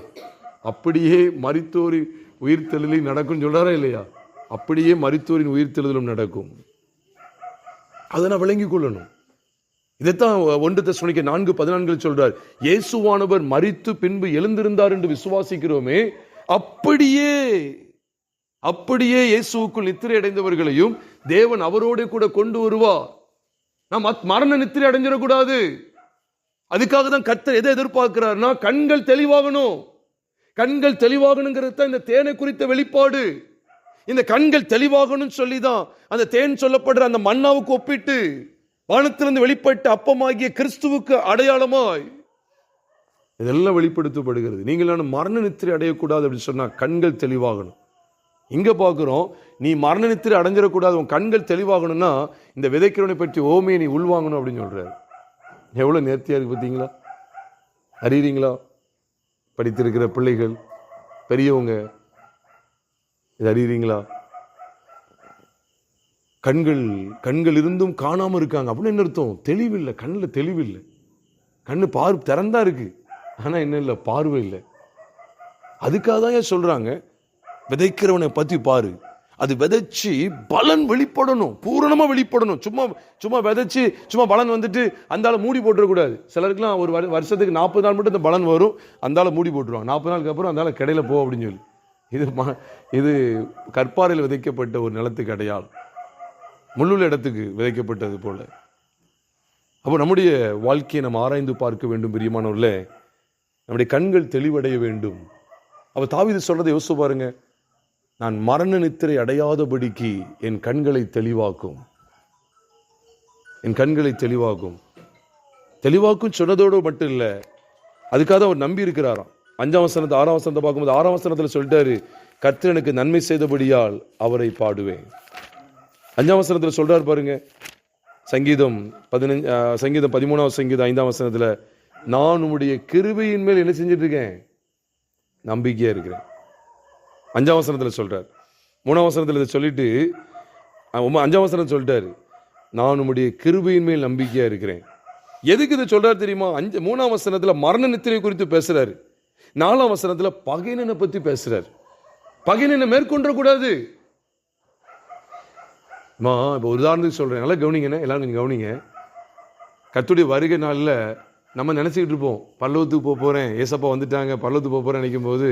[SPEAKER 1] அப்படியே மரித்தோரின் உயிர்த்தெழுதலில் நடக்கும் சொல்றாரா இல்லையா? அப்படியே மரித்தோரின் உயிர்த்தெழுதலும் நடக்கும். அதை நான் விளங்கிக் கொள்ளணும். இதைத்தான் 1 தெசலோனிக்கே 4:14 சொல்றார், இயேசுவானவர் மரித்து பின்பு எழுந்திருந்தார் என்று விசுவாசிக்கிறோமே, அப்படியே இயேசுவுக்குள் நித்திரை அடைந்தவர்களையும் தேவன் அவரோட கூட கொண்டு வருவார். நாம் மரண நித்திரை அடைஞ்சிடக்கூடாது. அதுக்காக தான் கர்த்தர் எதை எதிர்பார்க்கிறார்னா, கண்கள் தெளிவாகணும். கண்கள் தெளிவாகணுங்கிறது தான் இந்த தேனை குறித்த வெளிப்பாடு. இந்த கண்கள் தெளிவாகணும்னு சொல்லிதான் அந்த தேன் சொல்லப்படுற அந்த மன்னாவுக்கு ஒப்பிட்டு வானத்திலிருந்து வெளிப்பட்ட அப்பமாகிய கிறிஸ்துவுக்கு அடையாளமாய் இதெல்லாம் வெளிப்படுத்தப்படுகிறது. நீங்கள் மரண நித்திரை அடையக்கூடாது அப்படின்னு சொன்னா கண்கள் தெளிவாகணும். இங்க பார்க்கிறோம், நீ மரண நித்திரை அடைஞ்சிடக்கூடாது, உன் கண்கள் தெளிவாகணும்னா இந்த விதைக்கிறவனை பற்றி ஓமையை நீ உள்வாங்கணும் அப்படின்னு சொல்றாரு. எவ்வளவு நேர்த்தியா இருக்கு பார்த்தீங்களா? அறியறீங்களா? படித்திருக்கிற பிள்ளைகள், பெரியவங்க, இது அறியறீங்களா? கண்கள் இருந்தும் காணாம இருக்காங்க அப்படின்னு என்ன அர்த்தம்? தெளிவில்லை, கண்ணில் தெளிவில்லை. கண்ணு திறந்தா இருக்கு, ஆனா என்ன இல்லை, பார்வை இல்லை. அதுக்காக தான் சொல்றாங்க, விதைக்கிறவனை பத்தி பாரு, அது விதைச்சு பலன் வெளிப்படணும், பூரணமா வெளிப்படணும். சும்மா விதைச்சு சும்மா பலன் அந்த ஆளை மூடி போட்டுறக்கூடாது. சிலருக்குலாம் ஒரு வருஷத்துக்கு 40 நாள் மட்டும் இந்த பலன் வரும், அந்த ஆளை மூடி போட்டுருவாங்க. 40 நாளுக்கு அப்புறம் அந்த ஆளை கிடையில போ அப்படின்னு சொல்லி. இது கற்பாறையில் விதைக்கப்பட்ட ஒரு நிலத்துக்கு அடையாளம், முள்ளுள்ள இடத்துக்கு விதைக்கப்பட்டது போல. அப்போ நம்முடைய வாழ்க்கையை நம்ம ஆராய்ந்து பார்க்க வேண்டும் பிரியமானவர்களே. நம்முடைய கண்கள் தெளிவடைய வேண்டும். அப்ப தாவீது சொல்றதை யோசிச்சு பாருங்க, நான் மரண நித்திரை அடையாதபடிக்கு என் கண்களை தெளிவாக்கும், என் கண்களை தெளிவாக்கும் சொன்னதோடு மட்டும் இல்லை, அதுக்காக அவர் நம்பி இருக்கிறாராம். 5ஆம் வசனத்தை 6ஆம் வசனத்தை பார்க்கும்போது 6ஆம் வசனத்துல சொல்லிட்டாரு, கர்த்தர் எனக்கு நன்மை செய்தபடியால் அவரை பாடுவேன். 5ஆம் வசனத்துல சொல்றாரு பாருங்க, சங்கீதம் 13ஆம் சங்கீதம் 5ஆம் வசனத்துல, நான் உம்முடைய கிருபையின் மேல் என்ன செஞ்சிட்டு இருக்கேன்? நம்பிக்கையா இருக்கிறேன். 5ஆம் வசனத்துல சொல்றாரு. 3ஆம் வசனத்துல இதை சொல்லிட்டு 5ஆம் வசனம் சொல்லிட்டாரு, நான் உம்முடைய கிருபையின் மேல் நம்பிக்கையா இருக்கிறேன். எதுக்கு இதை சொல்றாரு தெரியுமா? 3ஆம் வசனத்துல மரண நித்திரை குறித்து பேசுறாரு. 4ஆம் வசனத்துல பகைனனை பத்தி பேசுறாரு. பகைனனை மேற்கொண்ட கூடாது. இப்போ உதாரணத்துக்கு சொல்றேன், நல்லா கவனிங்கண்ணே, எல்லாரும் கொஞ்சம் கவனிங்க. கர்த்தருடைய வருகை நாளில் நம்ம நினைச்சுக்கிட்டு இருப்போம், பரலோகத்துக்கு போக போறேன், ஏசப்பா வந்துட்டாங்க, பரலோகத்துக்கு போக போறேன் நினைக்கும் போது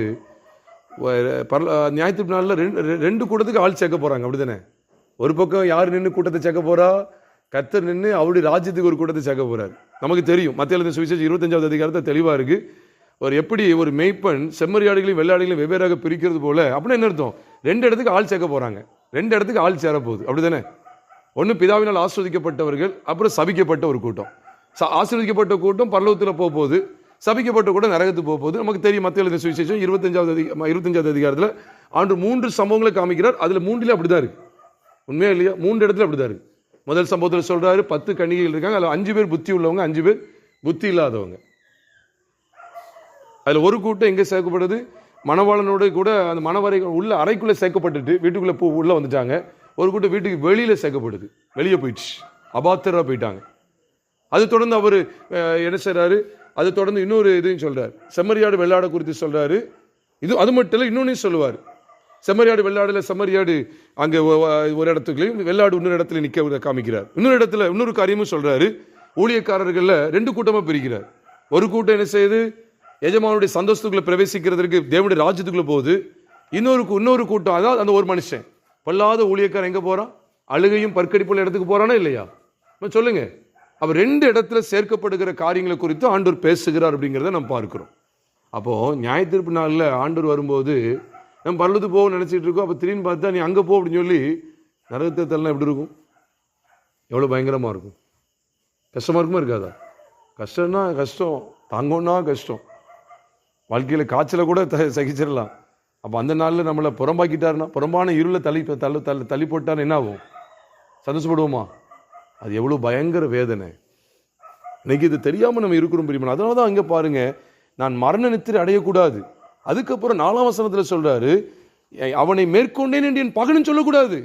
[SPEAKER 1] ஞாயிற்று நாளில் ரெண்டு கூட்டத்துக்கு ஆள் சேர்க்க போறாங்க. அப்படித்தானே? ஒரு பக்கம் யார் நின்று கூட்டத்தை சேர்க்க போறா? கர்த்தர் நின்று அவருடைய ராஜ்யத்துக்கு ஒரு கூட்டத்தை சேர்க்க போறாரு. நமக்கு தெரியும் மத்திய எழுதின சுவிசேஷம் 25வது அதிகாரத்தை தெளிவா இருக்கு. ஒரு எப்படி ஒரு மேய்ப்பன் செம்மறியாடுகளையும் வெள்ளாடுகளையும் வெவ்வேறாக பிரிக்கிறது போல, அப்படின்னா என்ன அர்த்தம்? 2 இடத்துக்கு ஆள் சேர்க்க போறாங்க. 2 இடத்துக்கு ஆள் சேர போகுது, அப்படிதானே? ஒன்று பிதாவினால் ஆஸ்வதிக்கப்பட்டவர்கள், அப்புறம் சபிக்கப்பட்ட ஒரு கூட்டம். ஆசீர்வதிக்கப்பட்ட கூட்டம் பரலோகத்தில் போக போகுது, சபிக்கப்பட்ட கூட்டம் நரகத்துக்கு போக போகுது. நமக்கு தெரியும் மத்திய எழுதின சுவிசேஷம் 25வது அதிகாரத்தில் ஆண்டு 3 சம்பவங்களை காமிக்கிறார். அதுல 3 அப்படிதான் இருக்கு. உண்மையா இல்லையா? 3 இடத்துல அப்படிதான் இருக்கு. முதல் சம்பவத்தில் சொல்றாரு 10 கன்னிகைகள் இருக்காங்க, அதுல 5 பேர் புத்தி உள்ளவங்க, 5 பேர் புத்தி இல்லாதவங்க. அதுல ஒரு கூட்டம் எங்க சேர்க்கப்படுது? மணவாளனோட கூட அந்த மணவரை உள்ள அறைக்குள்ள சேர்க்கப்பட்டுட்டு வீட்டுக்குள்ள உள்ள வந்துட்டாங்க. ஒரு கூட்டம் வீட்டுக்கு வெளியில சேர்க்கப்படுது, வெளியே போயிடுச்சு, அபாத்திரா போயிட்டாங்க. அது தொடர்ந்து அவர் என்ன செய்றாரு? அது தொடர்ந்து இன்னொரு இதையும் சொல்றாரு, செம்மறியாடு வெள்ளாடை குறித்து சொல்றாரு. இது அது மட்டும் இல்லை, இன்னொன்னையும் சொல்லுவார். செம்மறியாடு வெள்ளாடுல செம்மறியாடு அங்கே ஒரு இடத்துக்குலையும் வெள்ளாடு இன்னொரு இடத்துல நிற்க காமிக்கிறார். இன்னொரு இடத்துல இன்னொரு காரியமும் சொல்றாரு. ஊழியக்காரர்கள்ல 2 கூட்டமா பிரிக்கிறார். ஒரு கூட்டம் என்ன செய்யுது? எஜமானுடைய சந்தோஷத்துக்குள்ள பிரவேசிக்கிறதுக்கு தேவனுடைய ராஜ்யத்துக்குள்ள போகுது. இன்னொரு கூட்டம், அதாவது அந்த ஒரு மனுஷன் பொல்லாத ஊழியக்காரன் எங்க போறான்? அழுகையும் பற்கடிப்புள்ள இடத்துக்கு போறானா இல்லையா? சொல்லுங்க. அப்ப 2 இடத்துல சேர்க்கப்படுகிற காரியங்களை குறித்து ஆண்டவர் பேசுகிறார் அப்படிங்கிறத நம்ம பார்க்கிறோம். அப்போ நியாய தீர்ப்பு நாளில் ஆண்டவர் வரும்போது நம்ம பரலது போக நினைச்சிட்டு இருக்கோம். அப்போ திடீர்னு பார்த்தா நீ அங்கே போ அப்படின்னு சொல்லி நரகத்தை தள்ளலாம். எப்படி இருக்கும்? எவ்வளோ பயங்கரமா இருக்கும். கஷ்டமா இருக்குமா இருக்காதா? கஷ்டம்னா கஷ்டம், தாங்கணும்னா கஷ்டம். வாழ்க்கையில் காய்ச்சலை கூட சகிச்சிடலாம். அப்போ அந்த நாளில் நம்மளை புறம்பாக்கிட்டாருன்னா, புறம்பான இருளை தள்ளி போட்டாருன்னு என்ன ஆகும்? சந்தோஷப்படுவோமா? அது எவ்வளோ பயங்கர வேதனை. இன்னைக்கு இது தெரியாமல் நம்ம இருக்கிறோம் பிரியமான. அதனால தான் அங்கே பாருங்க, நான் மரண நித்திரை அடையக்கூடாது. அதுக்கப்புறம் 4ஆம் வசனத்தில் சொல்றாரு, அவனை மேற்கொண்டேன் என்று என் பகனும் சொல்லக்கூடாது.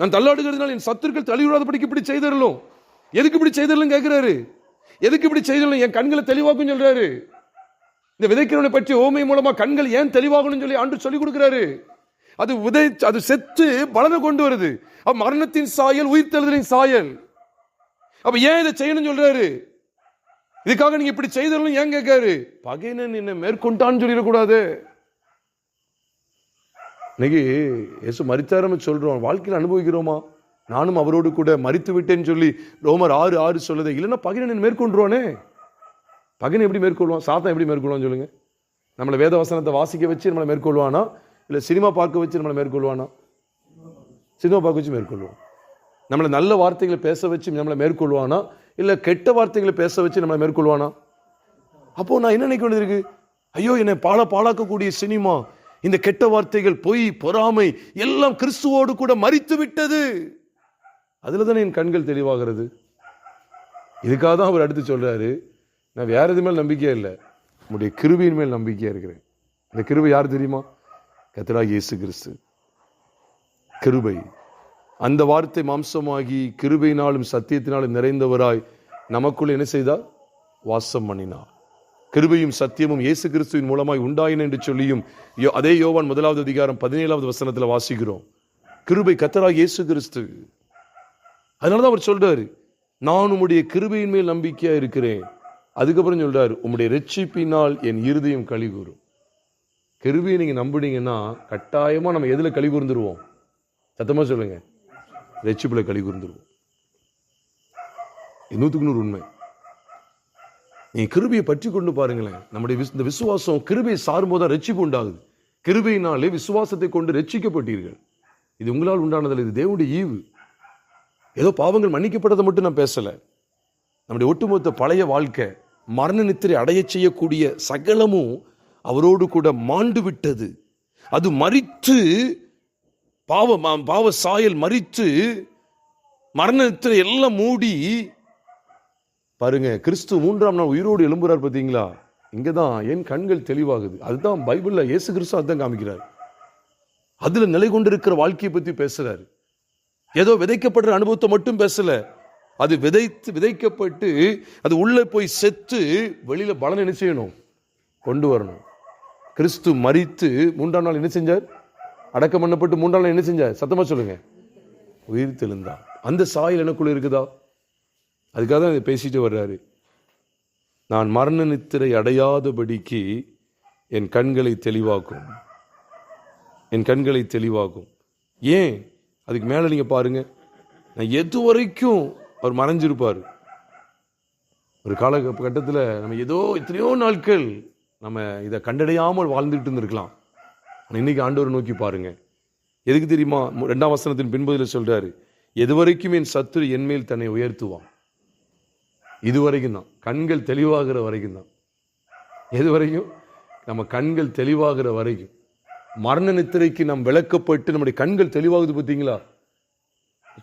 [SPEAKER 1] நான் தள்ளாடுகிறதுனால என் சத்துருக்கள் தள்ளிவிடாதபடிக்கு இப்படி செய்தரலும். எதுக்கு இப்படி செய்தரலும் கேட்கிறாரு? எதுக்கு இப்படி செய்தரலும்? என் கண்களை தெளிவாக்கும் சொல்றாரு. இந்த விதைக்கிறவனை பற்றி ஓமை மூலமா கண்கள் ஏன் தெளிவாகணும்னு சொல்லி ஆண்டு சொல்லி கொடுக்கிறாரு. அது செத்து பலனை கொண்டு வருது. மரணத்தின் சாயல் உயிர்த்தெழுதலின் சாயல். அப்ப ஏன் இதை செய்யணும்னு சொல்றாரு? இதுக்காக நீங்க இப்படி செய்தரலும் ஏன் கேட்காரு? பகைனன் என்ன மேற்கொண்டான்னு சொல்லிடக்கூடாது. இன்னைக்கு இயேசு மரித்தாரம் சொல்றோம், வாழ்க்கையில் அனுபவிக்கிறோமா? நானும் அவரோடு கூட மரித்து விட்டேன்னு சொல்லி ரோமர் 6:6 சொல்லுது. இல்லைன்னா பகைனன் மேற்கொண்டுருவானே. பகைனை எப்படி மேற்கொள்வான்? சாத்தான் எப்படி மேற்கொள்வான்னு சொல்லுங்க. நம்மளை வேத வசனத்தை வாசிக்க வச்சு நம்மளை மேற்கொள்வானா? இல்லை சினிமா பார்க்க வச்சு நம்மளை மேற்கொள்வானா? சினிமா பார்க்க வச்சு மேற்கொள்வான். நம்மளை நல்ல வார்த்தைகளை பேச வச்சு நம்மளை மேற்கொள்வானா? இல்லை கெட்ட வார்த்தைகளை பேச வச்சு நம்மளை மேற்கொள்வானா? அப்போ நான் என்ன நினைக்க வேண்டியது இருக்கு? ஐயோ, என்னை பாழாக்கக்கூடிய சினிமா, இந்த கெட்ட வார்த்தைகள், பொய், பொறாமை எல்லாம் கிறிஸ்துவோடு கூட மரித்து விட்டது. அதுல தானே என் கண்கள் தெளிவாகிறது. இதுக்காக தான் அவர் அடுத்து சொல்றாரு, நான் வேற எது மேல் நம்பிக்கையா இல்லை, உங்களுடைய கிருபையின் மேல் நம்பிக்கையா இருக்கிறேன். இந்த கிருபை யார் தெரியுமா? கர்த்தராகிய இயேசு கிறிஸ்து. கிருபை, அந்த வார்த்தை மாம்சமாகி கிருபையினாலும் சத்தியத்தினாலும் நிறைந்தவராய் நமக்குள் என்ன செய்தார்? வாசம் பண்ணினார். கிருபையும் சத்தியமும் இயேசு கிறிஸ்துவின் மூலமாய் உண்டாயின என்று சொல்லியும் அதே யோவான் 1வது அதிகாரம் 17வது வசனத்தில் வாசிக்கிறோம். கிருபை கர்த்தராகிய இயேசு கிறிஸ்து. அதனாலதான் அவர் சொல்றாரு, நான் உம்முடைய கிருபையின் மேல் நம்பிக்கையா இருக்கிறேன். அதுக்கப்புறம் சொல்றாரு, உம்முடைய ரட்சிப்பினால் என் இருதயம் களி கூறும். கிருபையை நீங்க நம்புனீங்கன்னா கட்டாயமா நம்ம எதுல களி கூர்ந்துருவோம்? சத்தமா சொல்லுங்க, ரட்சிப்புல களி கூர்ந்துருவோம். 100% உண்மை. நீங்க கிருபையை பற்றி கொண்டு பாருங்களேன். நம்முடைய இந்த விசுவாசம் கிருபையை சாரும்போது ரட்சிப்பு உண்டாகுது. கிருபையினாலே விசுவாசத்தை கொண்டு ரட்சிக்கப்பட்டீர்கள். இது உங்களால் உண்டானதில்லை, இது தேவனுடைய ஈவு. ஏதோ பாவங்கள் மன்னிக்கப்பட்டதை மட்டும் நான் பேசல. நம்முடைய ஒட்டுமொத்த பழைய வாழ்க்கை, மரண நித்திரை அடைய செய்யக்கூடிய சகலமும் அவரோடு கூட மாண்டு விட்டது. அது மரித்து, பாவ சாயல் மரித்து, மரண நித்திரை எல்லாம் மூடி பாருங்க. கிறிஸ்து 3ஆம் நாள் உயிரோடு எழும்புறார். பார்த்தீங்களா? இங்கதான் என் கண்கள் தெளிவாகுது. அதுதான் பைபிள்ல இயேசு கிறிஸ்து அதுதான் காமிக்கிறார். அதுல நிலை கொண்டிருக்கிற வாழ்க்கையை பத்தி பேசுறாரு. ஏதோ விதைக்கப்படுற அனுபவத்தை மட்டும் பேசல. அது விதைக்கப்பட்டு அது உள்ள போய் செத்து வெளியில பலன் என்ன செய்யணும்? கொண்டு வரணும். கிறிஸ்து மரித்து 3ஆம் நாள் என்ன செஞ்சார்? அடக்கம் பண்ணப்பட்டு 3ஆம் நாள் என்ன செஞ்சார்? சத்தமா சொல்லுங்க, உயிர் தெழுந்தார். அந்த சாயல் எனக்குள்ள இருக்குதா? அதுக்காக தான் பேசிட்டு வர்றாரு. நான் மரண நித்திரை அடையாதபடிக்கு என் கண்களை தெளிவாக்கும், என் கண்களை தெளிவாக்கும். ஏன்? அதுக்கு மேல நீங்க பாருங்க, நான் எது வரைக்கும் அவர் மறைஞ்சிருப்பார். ஒரு காலகட்டத்தில் நம்ம ஏதோ எத்தனையோ நாட்கள் நம்ம இதை கண்டடையாமல் வாழ்ந்துட்டு இருந்திருக்கலாம். ஆனால் இன்னைக்கு ஆண்டவரை நோக்கி பாருங்க. எதுக்கு தெரியுமா? 2ஆம் வசனத்தின் பின்பகுதியில் சொல்றாரு, எதுவரைக்கும் என் சத்துரு என்மேல் தன்னை உயர்த்துவான். இது வரைக்கும் தான், கண்கள் தெளிவாகிற வரைக்கும் தான். எது வரைக்கும்? நம்ம கண்கள் தெளிவாகிற வரைக்கும். மரண நித்திரைக்கு நாம் விளக்கப்பட்டு நம்முடைய கண்கள் தெளிவாகுது பார்த்தீங்களா?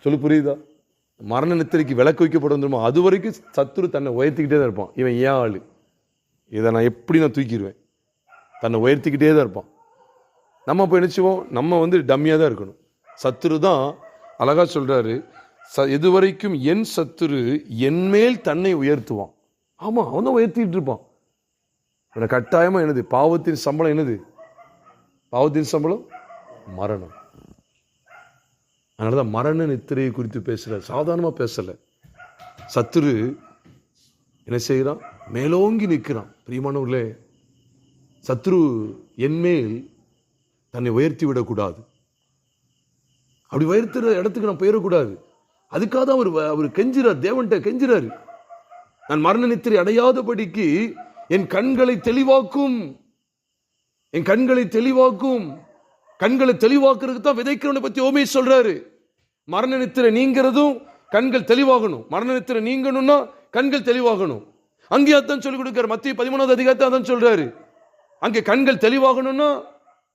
[SPEAKER 1] சொல்லு, புரியுதா? மரண நித்திரைக்கு விளக்கு வைக்கப்படும், அது வரைக்கும் சத்துரு தன்னை உயர்த்திக்கிட்டே தான் இருப்பான். இவன் ஏன் ஆளு, இதை நான் எப்படி நான் தூக்கிடுவேன், தன்னை உயர்த்திக்கிட்டே தான் இருப்பான். நம்ம இப்போ நினைச்சுவோம் நம்ம டம்மியாக தான் இருக்கணும். சத்துரு தான் அழகா சொல்றாரு, எது வரைக்கும் என் சத்துரு என்மேல் தன்னை உயர்த்துவான். ஆமா, அவன் தான் உயர்த்திட்டு இருப்பான். கட்டாயமா என்னது? பாவத்தின் சம்பளம் என்னது? பாவத்தின் சம்பளம் மரணம். அதனாலதான் மரண நித்திரையை குறித்து பேசல, சாதாரணமா பேசல. சத்துரு என்ன செய்யறான்? மேலோங்கி நிற்கிறான். பிரியமானவர்களே, சத்துரு என்மேல் தன்னை உயர்த்தி விடக்கூடாது. அப்படி உயர்த்துற இடத்துக்கு நான் போயிடக்கூடாது. அதுக்காக தான் அவர் கெஞ்சுறார், தேவன்கிட்ட கெஞ்சுறாரு. நான் மரண நித்திரை அடையாதபடிக்கு என் கண்களை தெளிவாக்கும், என் கண்களை தெளிவாக்கும். கண்களை தெளிவாக்குறதுக்கு தான் விதைக்கிறவனை பத்தி ஓமை சொல்றாரு. மரண நித்திரை நீங்கிறதும் கண்கள் தெளிவாகணும். மரண நித்திரை நீங்கணும்னா கண்கள் தெளிவாகணும். அங்கே அதான் சொல்லிக் கொடுக்கிறார். மத்திய 13வது அதிகாரத்தை அதான் சொல்றாரு. அங்கே கண்கள் தெளிவாகணும்னா,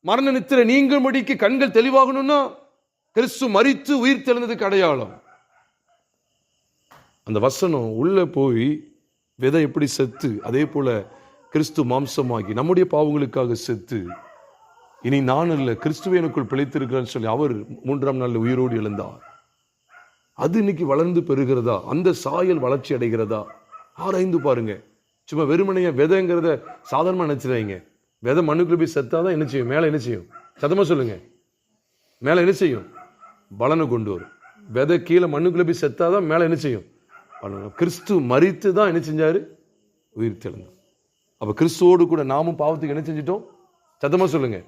[SPEAKER 1] மரண நித்திரை நீங்கும்படிக்கு கண்கள் தெளிவாகணும்னா, கிறிஸ்து மரித்து உயிர் தெழுந்ததுக்கு அடையாளம். அந்த வசனம் உள்ள போய் விதை எப்படி செத்து, அதே போல கிறிஸ்து மாம்சமாகி நம்முடைய பாவங்களுக்காக செத்து, இனி நான் அல்ல கிறிஸ்துவே எனக்குள் பிழைத்திருக்கிறேன்னு சொல்லி அவர் 3ஆம் நாளில் உயிரோடு எழுந்தார். அது இன்னைக்கு வளர்ந்து பெறுகிறதா? அந்த சாயல் வளர்ச்சி அடைகிறதா? ஆராய்ந்து பாருங்க. சும்மா வெறுமனைய விதைங்கிறத சாதாரணமா நினைச்சிடாங்க. விதை மண்ணுக்குள்ள போய் செத்தாதான் என்ன செய்யும்? மேல என்ன செய்யும்? சத்தமா சொல்லுங்க. மேல என்ன செய்யும்? பலனை கொண்டு வரும். விதை கீழே மண்ணுக்குள்ள போய் செத்தாதான் மேல என்ன செய்யும்? பலன். கிறிஸ்து மரித்து தான் என்ன செஞ்சாரு? உயிர் தெழுந்தார். அப்ப கிறிஸ்துவோடு கூட நாமும் பாவத்துக்கு என்ன செஞ்சிட்டோம்? சத்தமா சொல்லுங்க.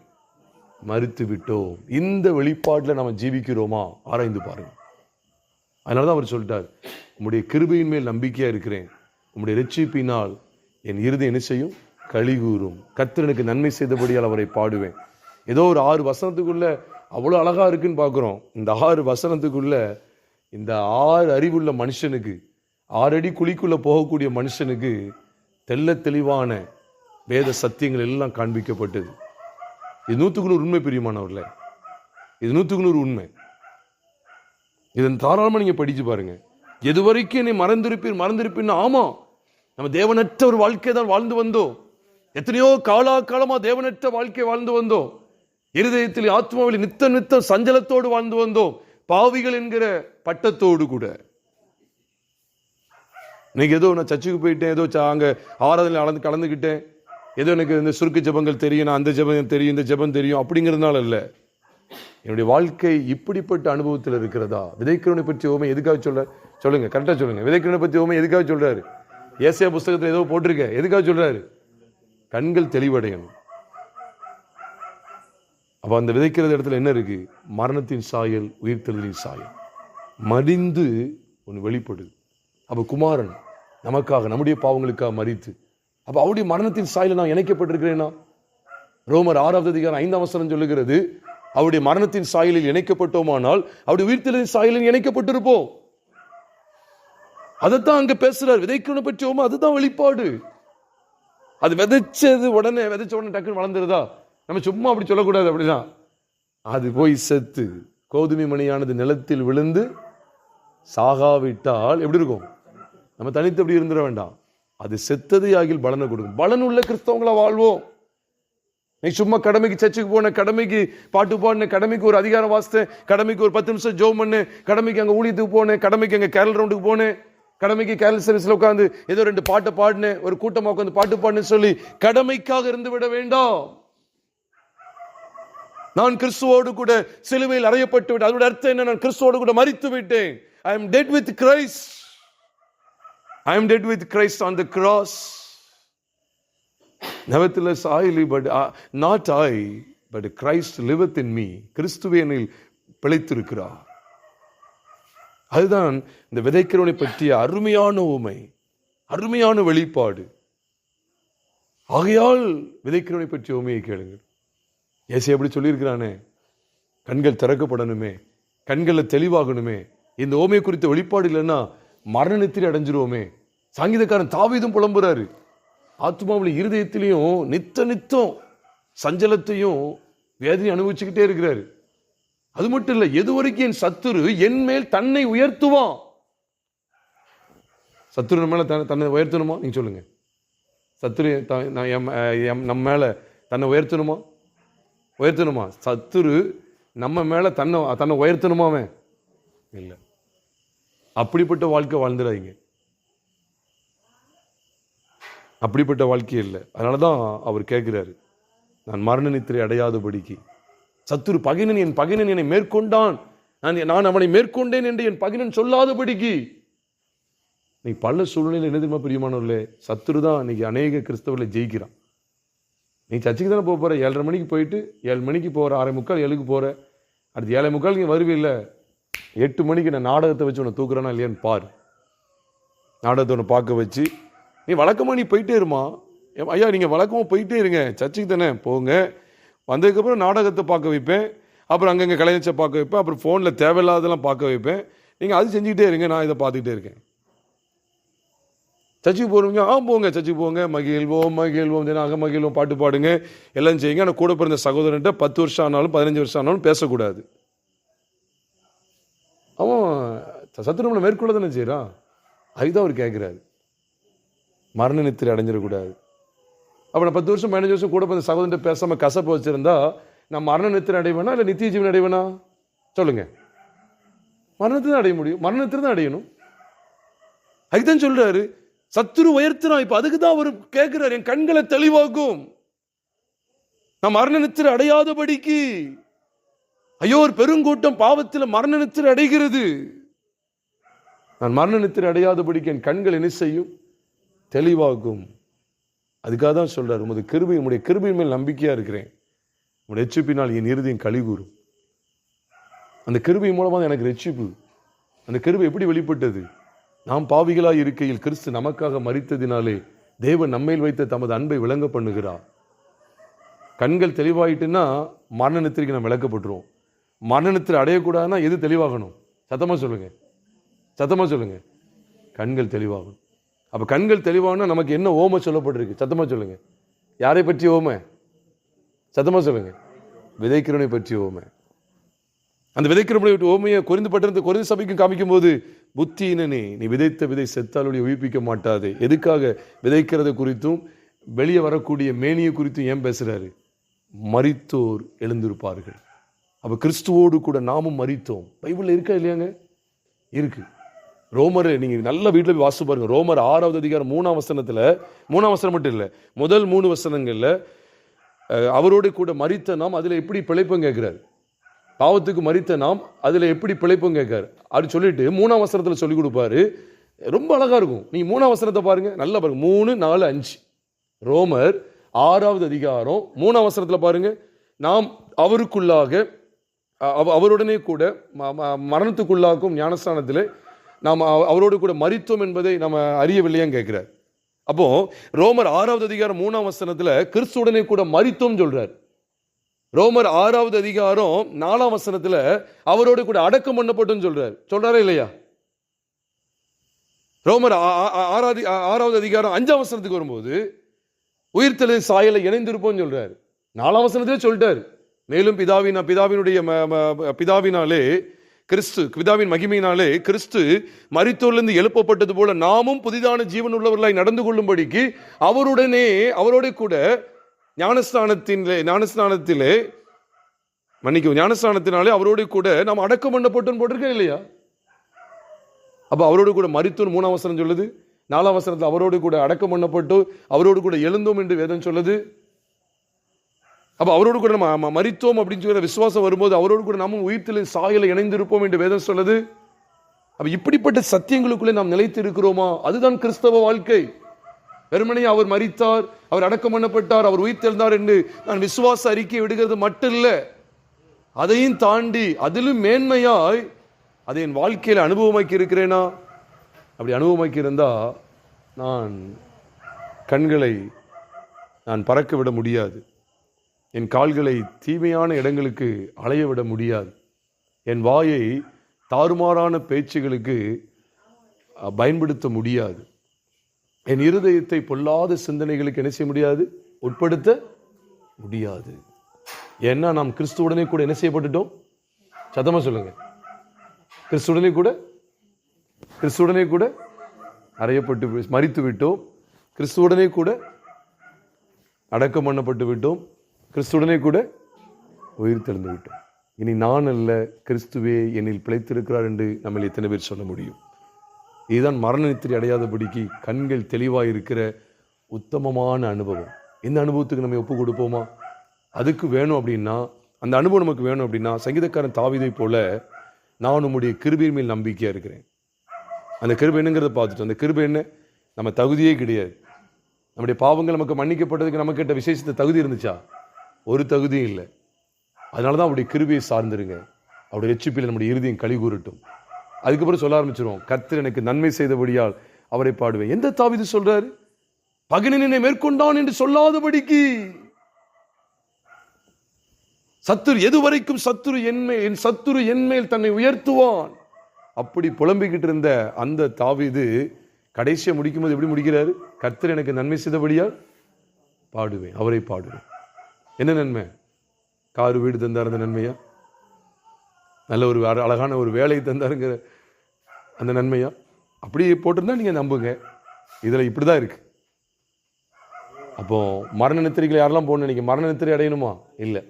[SPEAKER 1] மரித்து விட்டோம். இந்த வெளிப்பாட்டில் நம்ம ஜீவிக்கிறோமா? ஆராய்ந்து பாருங்க. அதனாலதான் அவர் சொல்லிட்டார், உம்முடைய கிருபையின் மேல் நம்பிக்கையா இருக்கிறேன், உம்முடைய இரட்சிப்பினால் என் இருதயம் என்ன செய்யும்? களி கூறும். கர்த்தர் எனக்கு நன்மை செய்தபடியால் அவரை பாடுவேன். ஏதோ ஒரு 6 வசனத்துக்குள்ள அவ்வளோ அழகா இருக்குன்னு பார்க்குறோம். இந்த 6 வசனத்துக்குள்ள இந்த 6 அறிவுள்ள மனுஷனுக்கு, 6 அடி குழிக்குள்ள போகக்கூடிய மனுஷனுக்கு தெள்ள தெளிவான வேத சத்தியங்கள் எல்லாம் காண்பிக்கப்பட்டது. இது 100க்கு 100 உண்மை பிரியமானவர்களே. இது 100க்கு 100 உண்மை. இதன் தாராளமா நீங்க படிச்சு பாருங்க. எது வரைக்கும் என்னை மறந்திருப்பீர். ஆமா, நம்ம தேவனற்ற ஒரு வாழ்க்கை தான் வாழ்ந்து வந்தோம். எத்தனையோ காலமா தேவனற்ற வாழ்க்கை வாழ்ந்து வந்தோம். இருதயத்தில் ஆத்மாவில் நித்தம் சஞ்சலத்தோடு வாழ்ந்து வந்தோம். பாவிகள் என்கிற பட்டத்தோடு கூட. இன்னைக்கு ஏதோ நான் சர்ச்சுக்கு போயிட்டேன், ஏதோ அங்க ஆராதனை கலந்துக்கிட்டேன், ஏதோ எனக்கு இந்த சுருக்கு ஜெபங்கள் தெரியும், நான் அந்த ஜெபம் தெரியும், இந்த ஜெபம் தெரியும் அப்படிங்கிறதுனால இல்ல. என்னுடைய வாழ்க்கை இப்படிப்பட்ட அனுபவத்தில் இருக்கிறதா? விதைக்கிறவனை பற்றி ஓமை எதுக்காக சொல்லுங்க, கரெக்டா சொல்லுங்க. விதைக்கிறவனை பற்றி ஓமை எதுக்காக சொல்றாரு? ஏசாயா புஸ்தகத்தில் ஏதோ போட்டிருக்க, எதுக்காக சொல்றாரு? கண்கள் தெளிவடையணும். அப்ப அந்த விதைக்கிறது இடத்துல என்ன இருக்கு? மரணத்தின் சாயல், உயிர்த்தெழுதலின் சாயல் மடிந்து ஒன்று வெளிப்படுது. அப்ப குமாரன் நமக்காக, நம்முடைய பாவங்களுக்காக மரித்து, அப்ப அவருடைய மரணத்தின் சாயல நான் இணைக்கப்பட்டிருக்கிறேனா? ரோமர் 6வது அதிகாரம் 5ஆம் வசனம் சொல்லுகிறது, அவருடைய மரணத்தின் சாயலில் இணைக்கப்பட்டோமானால் அவருடைய உயிர்த்தெழுதலின் சாயலில் இணைக்கப்பட்டிருப்போம். அதைத்தான் அங்க பேசுறார். விதைக்கணும் பற்றியோமா, அதுதான் வெளிப்பாடு. அது விதைச்ச உடனே டக்குன்னு வளர்ந்துருதா? நம்ம சும்மா அப்படி சொல்லக்கூடாது. அப்படிதான் அது போய் செத்து கோதுமை மணியானது நிலத்தில் விழுந்து சாகாவிட்டால் எப்படி இருக்கும்? நம்ம தனித்து அப்படி இருந்துட வேண்டாம். அது செத்தது ஆகில் பலனை கொடுக்கும். பலன் உள்ள கிறிஸ்தவங்களா வாழ்வோம். நீ சும்மா கடமைக்கு சர்ச்சுக்கு போன, கடமைக்கு பாட்டு பாடின, கடமைக்கு ஒரு அதிகாரம் வாசித்தேன், கடமைக்கு ஒரு 10 நிமிஷம் ஜோம் பண்ணேன், கடமைக்கு அங்க ஊழியத்துக்கு போனேன், கடமைக்கு அங்க கேரல் ரவுண்டுக்கு போனேன், கடமைக்கு கேரல் சர்வீஸ்ல உட்காந்து ஏதோ 2 பாட்டை பாடினேன், ஒரு கூட்டமா உட்காந்து பாட்டு பாடுன்னு சொல்லி கடமைக்காக இருந்து விட வேண்டாம். நான் கிறிஸ்துவோடு கூட சிலுவையில் அறையப்பட்டு விட்டேன். அதோட அர்த்தம் என்ன? நான் கிறிஸ்துவோடு கூட மரித்து விட்டேன். I am dead with Christ. I am dead with Christ on the cross. Nevertheless I live, but not I, but Christ liveth in me. கிறிஸ்துவே என்னில் பிழைத்திருக்கிறார். அதுதான் இந்த விதைக்கிறவனை பற்றிய அருமையான உமை, அருமையான வெளிப்பாடு. ஆகையால் விதைக்கிறவனை பற்றிய உமையை கேளுங்கள். ஏசை எப்படி சொல்லியிருக்கிறானே, கண்கள் திறக்கப்படணுமே, கண்களை தெளிவாகணுமே. இந்த ஓமையை குறித்த வெளிப்பாடு இல்லைன்னா மரண நித்திரை அடைஞ்சிருவோமே. சங்கீதக்காரன் தாவீதும் புலம்புறாரு, ஆத்மாவில் இருதயத்திலையும் நித்தம் சஞ்சலத்தையும் வேதனை அனுபவிச்சுக்கிட்டே இருக்கிறாரு. அது மட்டும் இல்ல, எதுவரைக்கும் என் சத்துரு என் மேல் தன்னை உயர்த்துவான். சத்துரு நம்ம மேல தன்னை உயர்த்தணுமா? நீங்க சொல்லுங்க. சத்துரு நம்ம மேல தன்னை உயர்த்தணுமா? சத்துரு நம்ம மேல தன்னை உயர்த்தணுமா? அவன் இல்ல. அப்படிப்பட்ட வாழ்க்கை வாழ்ந்துடாதீங்க. அப்படிப்பட்ட வாழ்க்கை இல்லை. அதனாலதான் அவர் கேட்கிறாரு, நான் மரண நித்திரை அடையாதபடிக்கு. சத்துரு பகைனன், என் பகைனன் என்னை மேற்கொண்டான், நான் அவனை மேற்கொண்டேன் என்று என் பகைனன் சொல்லாதபடிக்கு. நீ பல சூழ்நிலையில் என்ன தெரியுமா பிரியமானவர்களே, சத்துரு தான் இன்னைக்கு அநேக கிறிஸ்தவர்களை ஜெயிக்கிறான். நீ சர்ச்சுக்கு தானே போற, 7:30 மணிக்கு போயிட்டு 7 மணிக்கு போற, 6:45 7க்கு போற, அடுத்து 7:45 நீ வருவில்ல, 8 மணிக்கு நான் நாடகத்தை வச்சு உன்னை தூக்குறேன்னா இல்லையான்னு பாரு. நாடகத்தை உன்னை பார்க்க வச்சு நீ வழக்கமாக நீ போயிட்டே இருமா. ஐயா நீங்கள் வழக்கமாக போயிட்டே இருங்க, சர்ச்சுக்கு தானே போங்க, வந்ததுக்கப்புறம் நாடகத்தை பார்க்க வைப்பேன், அப்புறம் அங்கங்கே கலைஞரை பார்க்க வைப்பேன், அப்புறம் ஃபோனில் தேவையில்லாதெல்லாம் பார்க்க வைப்பேன். நீங்கள் அது செஞ்சுக்கிட்டே இருங்க, நான் இதை பார்த்துக்கிட்டே இருக்கேன். சர்ச்சுக்கு போகிறவங்க போங்க, சர்ச்சுக்கு போங்க, மகிழ்வோம் மகிழ்வோம் பாட்டு பாடுங்க, எல்லாம் செய்யுங்க. ஆனால் கூட பிறந்த சகோதரன்ட்ட 10 வருஷம் ஆனாலும் 15 வருஷம் ஆனாலும் பேசக்கூடாது. அவன் சத்துரு நம்மளை மேற்கொள்ள தானே செய்யறான். அதுதான் அவர் கேட்கிறாரு, மரண நித்திரை அடைஞ்சிடக்கூடாது. அப்ப நான் 10 வருஷம் 15 வருஷம் கூட பிறந்த சகோதரன் பேசாம கசப்பு வச்சிருந்தா நான் மரண நித்திரை அடைவேனா இல்லை நித்திய ஜீவன் அடைவேனா? சொல்லுங்க. மரணத்தை தான் அடைய முடியும், மரணத்தை தான் அடையணும். அதுதான் சொல்றாரு, சத்துரு உயர்த்தினான். இப்ப அதுக்கு தான் அவர் கேட்கிறார், என் கண்களை தெளிவாக்கும், நான் மரண நித்திரை அடையாதபடிக்கு. ஐயோ, ஒரு பெருங்கூட்டம் பாவத்தில் மரண நித்திரை அடைகிறது. நான் மரண நித்திரை அடையாதபடிக்கு என் கண்கள் என்ன செய்யும்? தெளிவாகும். அதுக்காக தான் சொல்றாரு, உம்முடைய கிருபையின் மேல் நம்பிக்கையா இருக்கிறேன், உம்முடைய ரட்சிப்பினால் என் இருதயம் களிகூரும். அந்த கிருபை மூலமாக எனக்கு ரட்சிப்பு. அந்த கிருபை எப்படி வெளிப்பட்டது? நாம் பாவிகளாய் இருக்கையில் கிறிஸ்து நமக்காக மரித்ததினாலே தேவன் நம்மேல் வைத்த தமது அன்பை விளங்க பண்ணுகிறார். கண்கள் தெளிவாயிட்டுன்னா மரண நித்திரைக்கு நம்ம விளக்கப்பட்டுருவோம். மரண நித்திரை அடையக்கூடாதுன்னா எது தெளிவாகணும்? சத்தமா சொல்லுங்க. கண்கள் தெளிவாகணும். அப்ப கண்கள் தெளிவானா நமக்கு என்ன ஓமை சொல்லப்பட்டிருக்கு? சத்தமா சொல்லுங்க. யாரை பற்றிய ஓமை? சத்தமா சொல்லுங்க. விதைக்கிறவனை பற்றிய ஓமை. அந்த விதைக்கிறவனை ஓமையை கொரிந்து சபைக்கும் காமிக்கும் போது, புத்தியினே, நீ விதைத்த விதை செத்தாலுடைய உயிர்ப்பிக்க மாட்டாதே. எதுக்காக விதைக்கிறத குறித்தும் வெளியே வரக்கூடிய மேனியை குறித்தும் ஏன் பேசுறாரு? மரித்தோர் எழுந்திருப்பார்கள். அப்ப கிறிஸ்துவோடு கூட நாமும் மரித்தோம். பைபிள்ல இருக்கா இல்லையாங்க? இருக்கு. ரோமர், நீங்க நல்ல வீட்டுல போய் வாசிச்சு பாருங்க. ரோமர் 6வது அதிகாரம் 3ஆம் வசனத்துல, 3ஆம் வசனம் மட்டும் இல்ல, முதல் 3 வசனங்கள்ல அவரோடு கூட மரித்த நாம் அதுல எப்படி பிழைப்போம் கேட்கிறாரு. பாவத்துக்கு மரித்த நாம் அதுல எப்படி பிழைப்போம் கேட்காரு. அப்படி சொல்லிட்டு 3ஆம் வசனத்துல சொல்லி கொடுப்பாரு. ரொம்ப அழகா இருக்கும். நீங்க 3ஆம் வசனத்தை பாருங்க, நல்லா பாருங்க. 3, 4, 5 ரோமர் 6வது அதிகாரம் 3ஆம் வசனத்துல பாருங்க. நாம் அவருக்குள்ளாக அவருடனே கூட மரணத்துக்குள்ளாக்கும் ஞானஸ்தானத்திலே நாம் அவரோடு கூட மரித்தோம் என்பதை நம்ம அறியவில்லையான்னு கேட்கிறார். அப்போ ரோமர் 6வது அதிகாரம் 3ஆம் வசனத்துல கிறிஸ்துவுடனே கூட மரித்தோம் சொல்றார். ரோமர் 6வது அதிகாரம் 4ஆம் வசனத்துல அவரோடு கூட அடக்கம் பண்ணப்பட்டோம் சொல்றாரா இல்லையா? ரோமர் 6வது அதிகாரம் 5ஆம் வசனத்துக்கு வரும்போது உயிர்த்தெழுதலின் சாயலை இணைந்திருப்போம் சொல்றாரு. 4ஆம் வசனத்திலே சொல்லிட்டாரு, மேலும் பிதாவினாலே கிறிஸ்து, பிதாவின் மகிமையினாலே கிறிஸ்து மரித்தோரிலிருந்து எழுப்பப்பட்டது போல நாமும் புதிதான ஜீவன் உள்ளவர்களாய் நடந்து கொள்ளும்படிக்கு அவரோட கூட ஞானஸ்தானத்தினாலே அவரோடு கூட நாம் அடக்கம் பண்ணப்பட்டோம் போட்டிருக்கேன் இல்லையா? அப்ப அவரோடு கூட மரித்தோம் 3ஆம் வசனம் சொல்லுது. 4ஆம் வசனத்தில் அவரோடு கூட அடக்கம் பண்ணப்பட்டு அவரோடு கூட எழுந்தோம் என்று வேதம் சொல்லுது. அப்ப அவரோடு கூட நம்ம மரித்தோம் அப்படின்னு சொல்ற விசுவாசம் வரும்போது அவரோடு கூட நாமும் உயிர்த்தெழுதலின் சாயலை இணைந்திருப்போம் என்று வேதம் சொல்லுது. அப்ப இப்படிப்பட்ட சத்தியங்களுக்குள்ளே நாம் நிலைத்து இருக்கிறோமா? அதுதான் கிறிஸ்தவ வாழ்க்கை. வெறுமனே அவர் மரித்தார், அவர் அடக்கம் பண்ணப்பட்டார், அவர் உயிர்த்தெழுந்தார் என்று நான் விசுவாச அறிக்கை விடுகிறது மட்டும் இல்ல, அதையும் தாண்டி அதிலும் மேன்மையாய் அதை என் வாழ்க்கையில் அனுபவமாக்கி இருக்கிறேனா? அப்படி அனுபவமாக்கி இருந்தா நான் கண்களை நான் பறக்க விட முடியாது. என் கால்களை தீமையான இடங்களுக்கு அலைய விட முடியாது. என் வாயை தாறுமாறான பேச்சுகளுக்கு பயன்படுத்த முடியாது. என் இருதயத்தை பொல்லாத சிந்தனைகளுக்கு என்ன செய்ய முடியாது? உட்படுத்த முடியாது. ஏன்னா நாம் கிறிஸ்துவுடனே கூட என்ன செய்யப்பட்டுட்டோம்? சத்தமா சொல்லுங்க. கிறிஸ்துவுடனே கூட அறையப்பட்டு மரித்து விட்டோம். கிறிஸ்துவுடனே கூட அடக்கம் பண்ணப்பட்டு விட்டோம். கிறிஸ்துவுடனே கூட உயிர் தெழுந்து விட்டோம். இனி நான் அல்ல, கிறிஸ்துவே என்னில் பிழைத்திருக்கிறார் என்று நம்ம எத்தனை பேர் சொல்ல முடியும்? இதுதான் மரண நித்திரை அடையாதபடிக்கு கண்கள் தெளிவாக இருக்கிற உத்தமமான அனுபவம். இந்த அனுபவத்துக்கு நம்ம ஒப்பு கொடுப்போமா? அதுக்கு வேணும் அப்படின்னா, அந்த அனுபவம் நமக்கு வேணும் அப்படின்னா, சங்கீதக்காரன் தாவீதை போல நான் உம்முடைய கிருபையின் மேல் நம்பிக்கையா இருக்கிறேன். அந்த கிருபை என்னங்கிறத பார்த்துட்டோம். அந்த கிருபை என்ன? நம்ம தகுதியே கிடையாது. நம்முடைய பாவங்கள் நமக்கு மன்னிக்கப்பட்டதுக்கு நம்ம கேட்ட விசேஷத்தை தகுதி இருந்துச்சா? ஒரு தகுதியும் இல்லை. அதனாலதான் அவருடைய கிருபையை சார்ந்துருங்க. அவருடைய ரட்சிப்பில் நம்முடைய இருதயம் களி கூறட்டும். அதுக்கப்புறம் சொல்ல ஆரம்பிச்சிருவோம், கர்த்தர் எனக்கு நன்மை செய்தபடியால் அவரை பாடுவேன். எந்த தாவீது சொல்றாரு? பகைஞன் என்னை மேற்கொண்டான் என்று சொல்லாதபடிக்கு. சத்துரு எதுவரைக்கும் என் சத்துரு என்மேல் தன்னை உயர்த்துவான். அப்படி புலம்பிக்கிட்டு இருந்த அந்த தாவீது கடைசியா முடிக்கும் போது எப்படி முடிக்கிறாரு? கர்த்தர் எனக்கு நன்மை செய்தபடியால் பாடுவேன், அவரை பாடுவேன். என்ன நன்மை? காரு வீடு தந்தார், அந்த நன்மையா? நல்ல ஒரு அழகான ஒரு வேலையை தந்தாருங்கிற அந்த நன்மையா? அப்படியே போட்டிருந்தா நீங்க நம்புங்க. இதுல இப்படிதான் இருக்கு. அப்போ மரண நித்திரைகளை யாரெல்லாம் போகணும்? இன்னைக்கு மரண நித்திரை அடையணுமா? இல்லை.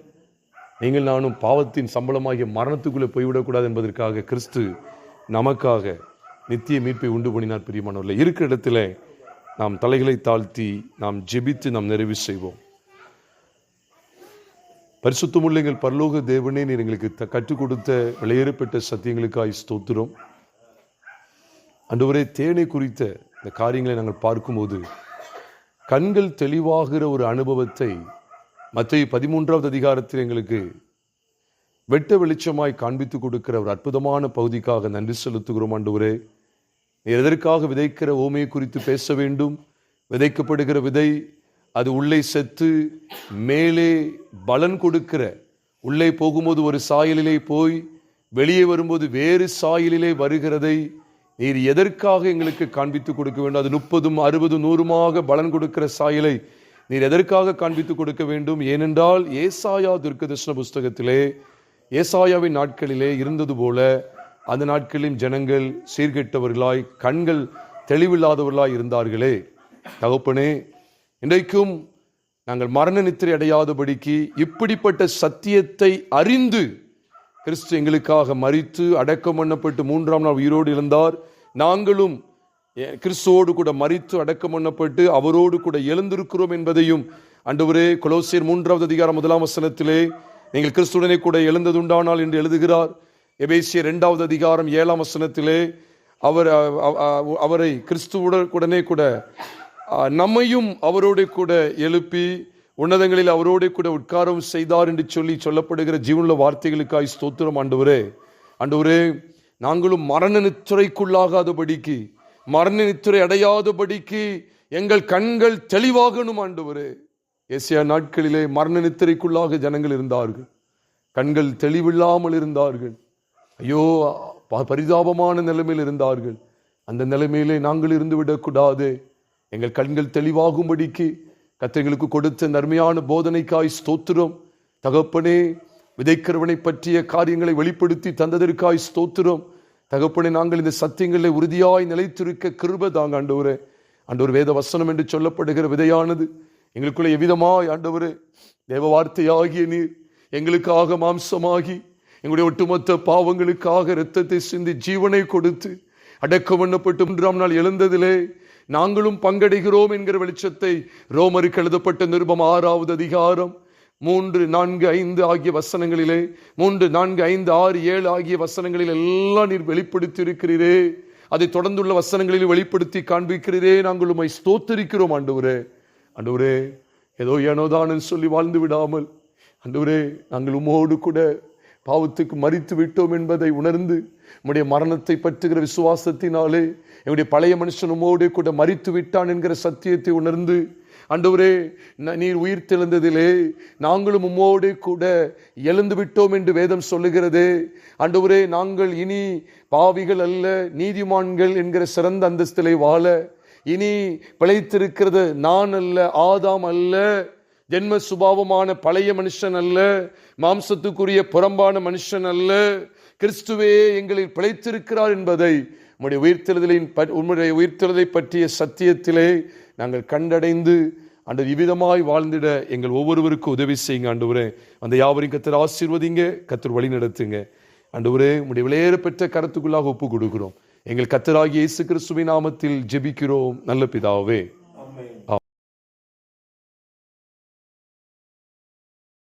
[SPEAKER 1] நீங்கள் நானும் பாவத்தின் சம்பளமாகிய மரணத்துக்குள்ளே போய்விடக்கூடாது என்பதற்காக கிறிஸ்து நமக்காக நித்திய மீட்பை உண்டு பண்ணினார். பிரியமானவர்களே, இருக்கிற இடத்துல நாம் தலைகளை தாழ்த்தி நாம் ஜெபித்து நாம் நிறைவு செய்வோம். பரிசுத்தமுள்ள எங்கள் பரலோக தேவனே, நீர் எங்களுக்கு கற்றுக் கொடுத்த வெளியேறப்பட்ட சத்தியங்களுக்காய் ஸ்தோத்திரம். ஆண்டவரே, தேனை குறித்த இந்த காரியங்களை நாங்கள் பார்க்கும்போது கண்கள் தெளிவாகிற ஒரு அனுபவத்தை மத்தேயு 13வது அதிகாரத்தில் எங்களுக்கு வெட்ட வெளிச்சமாய் காண்பித்து கொடுக்கிற ஒரு அற்புதமான பகுதிக்காக நன்றி செலுத்துகிறோம். ஆண்டவரே, நீர் எதற்காக விதைக்கிற ஓமையை குறித்து பேச வேண்டும்? விதைக்கப்படுகிற விதை அது உள்ளே செத்து மேலே பலன் கொடுக்கிற, உள்ளே போகும்போது ஒரு சாயலிலே போய் வெளியே வரும்போது வேறு சாயலிலே வருகிறதை நீர் எதற்காக எங்களுக்கு காண்பித்து கொடுக்க வேண்டும்? அது 30, 60, 100 பலன் கொடுக்கிற சாயலை நீர் எதற்காக காண்பித்து கொடுக்க வேண்டும்? ஏனென்றால் ஏசாயா தீர்க்கதரிசன புஸ்தகத்திலே ஏசாயாவின் நாட்களிலே இருந்தது போல அந்த நாட்களிலும் ஜனங்கள் சீர்கெட்டவர்களாய் கண்கள் தெளிவில்லாதவர்களாய் இருந்தார்களே. தகப்பனே, இன்றைக்கும் நாங்கள் மரண நித்திரை அடையாதபடிக்கு இப்படிப்பட்ட சத்தியத்தை அறிந்து கிறிஸ்து எங்களுக்காக மரித்து அடக்கம் பண்ணப்பட்டு 3ஆம் நாள் உயிரோடு எழுந்தார். நாங்களும் கிறிஸ்துவோடு கூட மரித்து அடக்கம் பண்ணப்பட்டு அவரோடு கூட எழுந்திருக்கிறோம் என்பதையும் ஆண்டவரே, கொலோசியர் 3வது அதிகாரம் 1ஆம் வசனத்திலே நீங்கள் கிறிஸ்துடனே கூட எழுந்ததுண்டானால் என்று எழுதுகிறார். எபேசியர் 2வது அதிகாரம் 7ஆம் வசனத்திலே அவரை கிறிஸ்துவுடனே கூட நம்மையும் அவரோடு கூட எழுப்பி உன்னதங்களில் அவரோடு கூட உட்காரம் செய்தார் என்று சொல்லப்படுகிற ஜீவனுள்ள வார்த்தைகளுக்காய் ஸ்தோத்திரம். ஆண்டவரே, நாங்களும் மரண நித்திரைக்குள்ளாகாதபடிக்கு, மரண நித்திரை அடையாதபடிக்கு எங்கள் கண்கள் தெளிவாகணும். ஆண்டவரே, ஏசியா நாட்களிலே மரண நித்திரைக்குள்ளாக ஜனங்கள் இருந்தார்கள். கண்கள் தெளிவில்லாமல் இருந்தார்கள். ஐயோ, பரிதாபமான நிலைமையில் இருந்தார்கள். அந்த நிலைமையிலே நாங்கள் இருந்து விடக்கூடாது. எங்கள் கண்கள் தெளிவாகும்படிக்கு கர்த்தர்களுக்கு கொடுத்த நன்மையான போதனைக்காய் ஸ்தோத்திரம். தகப்பனே, விதைக்கிறவனை பற்றிய காரியங்களை வெளிப்படுத்தி தந்ததற்காய் ஸ்தோத்திரம். தகப்பனே, நாங்கள் இந்த சத்தியங்களில் உறுதியாய் நிலைத்திருக்க கிருபை தாங்க. ஆண்டவர் வேத வசனம் என்று சொல்லப்படுகிற விதையானது எங்களுக்குள்ள எவ்விதமாய் ஆண்டவரே தேவ வார்த்தையாகிய நீர் எங்களுக்காக மாம்சமாகி எங்களுடைய ஒட்டுமொத்த பாவங்களுக்காக இரத்தத்தை சிந்தி ஜீவனை கொடுத்து அடக்கம் பண்ணப்பட்டு 3ஆம் நாள் எழுந்ததிலே நாங்களும் பங்கடைகிறோம் என்கிற வெளிச்சத்தை ரோமருக்கு எழுதப்பட்ட நிருபம் 6வது அதிகாரம் 3, 4, 5 ஆகிய வசனங்களிலே 3, 4, 5, 6, 7 ஆகிய வசனங்களில் எல்லாம் நீர் வெளிப்படுத்தி இருக்கிறீரே. அதை தொடர்ந்துள்ள வசனங்களில் வெளிப்படுத்தி காண்பிக்கிறீரே. நாங்கள் உம்மை ஸ்தோத்திரிக்கிறோம். ஆண்டவரே, ஏதோ ஏனோதான் சொல்லி வாழ்ந்து விடாமல் ஆண்டவரே, நாங்கள் உம்மோடு கூட பாவத்துக்கு மரித்து விட்டோம் என்பதை உணர்ந்து உம்முடைய மரணத்தை பற்றுகிற விசுவாசத்தினாலே என்னுடைய பழைய மனுஷன் உம்மோடு கூட மரித்து விட்டான் என்கிற சத்தியத்தை உணர்ந்து, ஆண்டவரே நீர் உயிர் தெழுந்ததிலே நாங்களும் உம்மோடு கூட எழுந்து விட்டோம் என்று வேதம் சொல்லுகிறது. ஆண்டவரே, நாங்கள் இனி பாவிகள் அல்ல, நீதிமான்கள் என்கிற சிறந்த அந்தஸ்திலே வாழ இனி பிழைத்திருக்கிறது நான் அல்ல, ஆதாம் அல்ல, ஜென்ம சுபாவமான பழைய மனுஷன் அல்ல, மாம்சத்துக்குரிய புறம்பான மனுஷன் அல்ல, கிறிஸ்துவே எங்களில் பிழைத்திருக்கிறார் என்பதை உம்முடைய உயிர்த்தெழுதலை பற்றிய சத்தியத்திலே நாங்கள் கண்டடைந்து ஆண்டவர் இவ்விதமாய் வாழ்ந்திட எங்கள் ஒவ்வொருவருக்கும் உதவி செய்யுங்க. ஆண்டவரே, அந்த யாவரையும் கர்த்தர் ஆசீர்வதிங்க, கர்த்தர் வழி நடத்துங்க. ஆண்டவரே, உம்முடைய விலையேற பெற்ற கரத்துக்குள்ளாக ஒப்பு கொடுக்கிறோம். எங்கள் கர்த்தராகிய இயேசு கிறிஸ்துவின் நாமத்தில் ஜெபிக்கிறோம் நல்ல பிதாவே.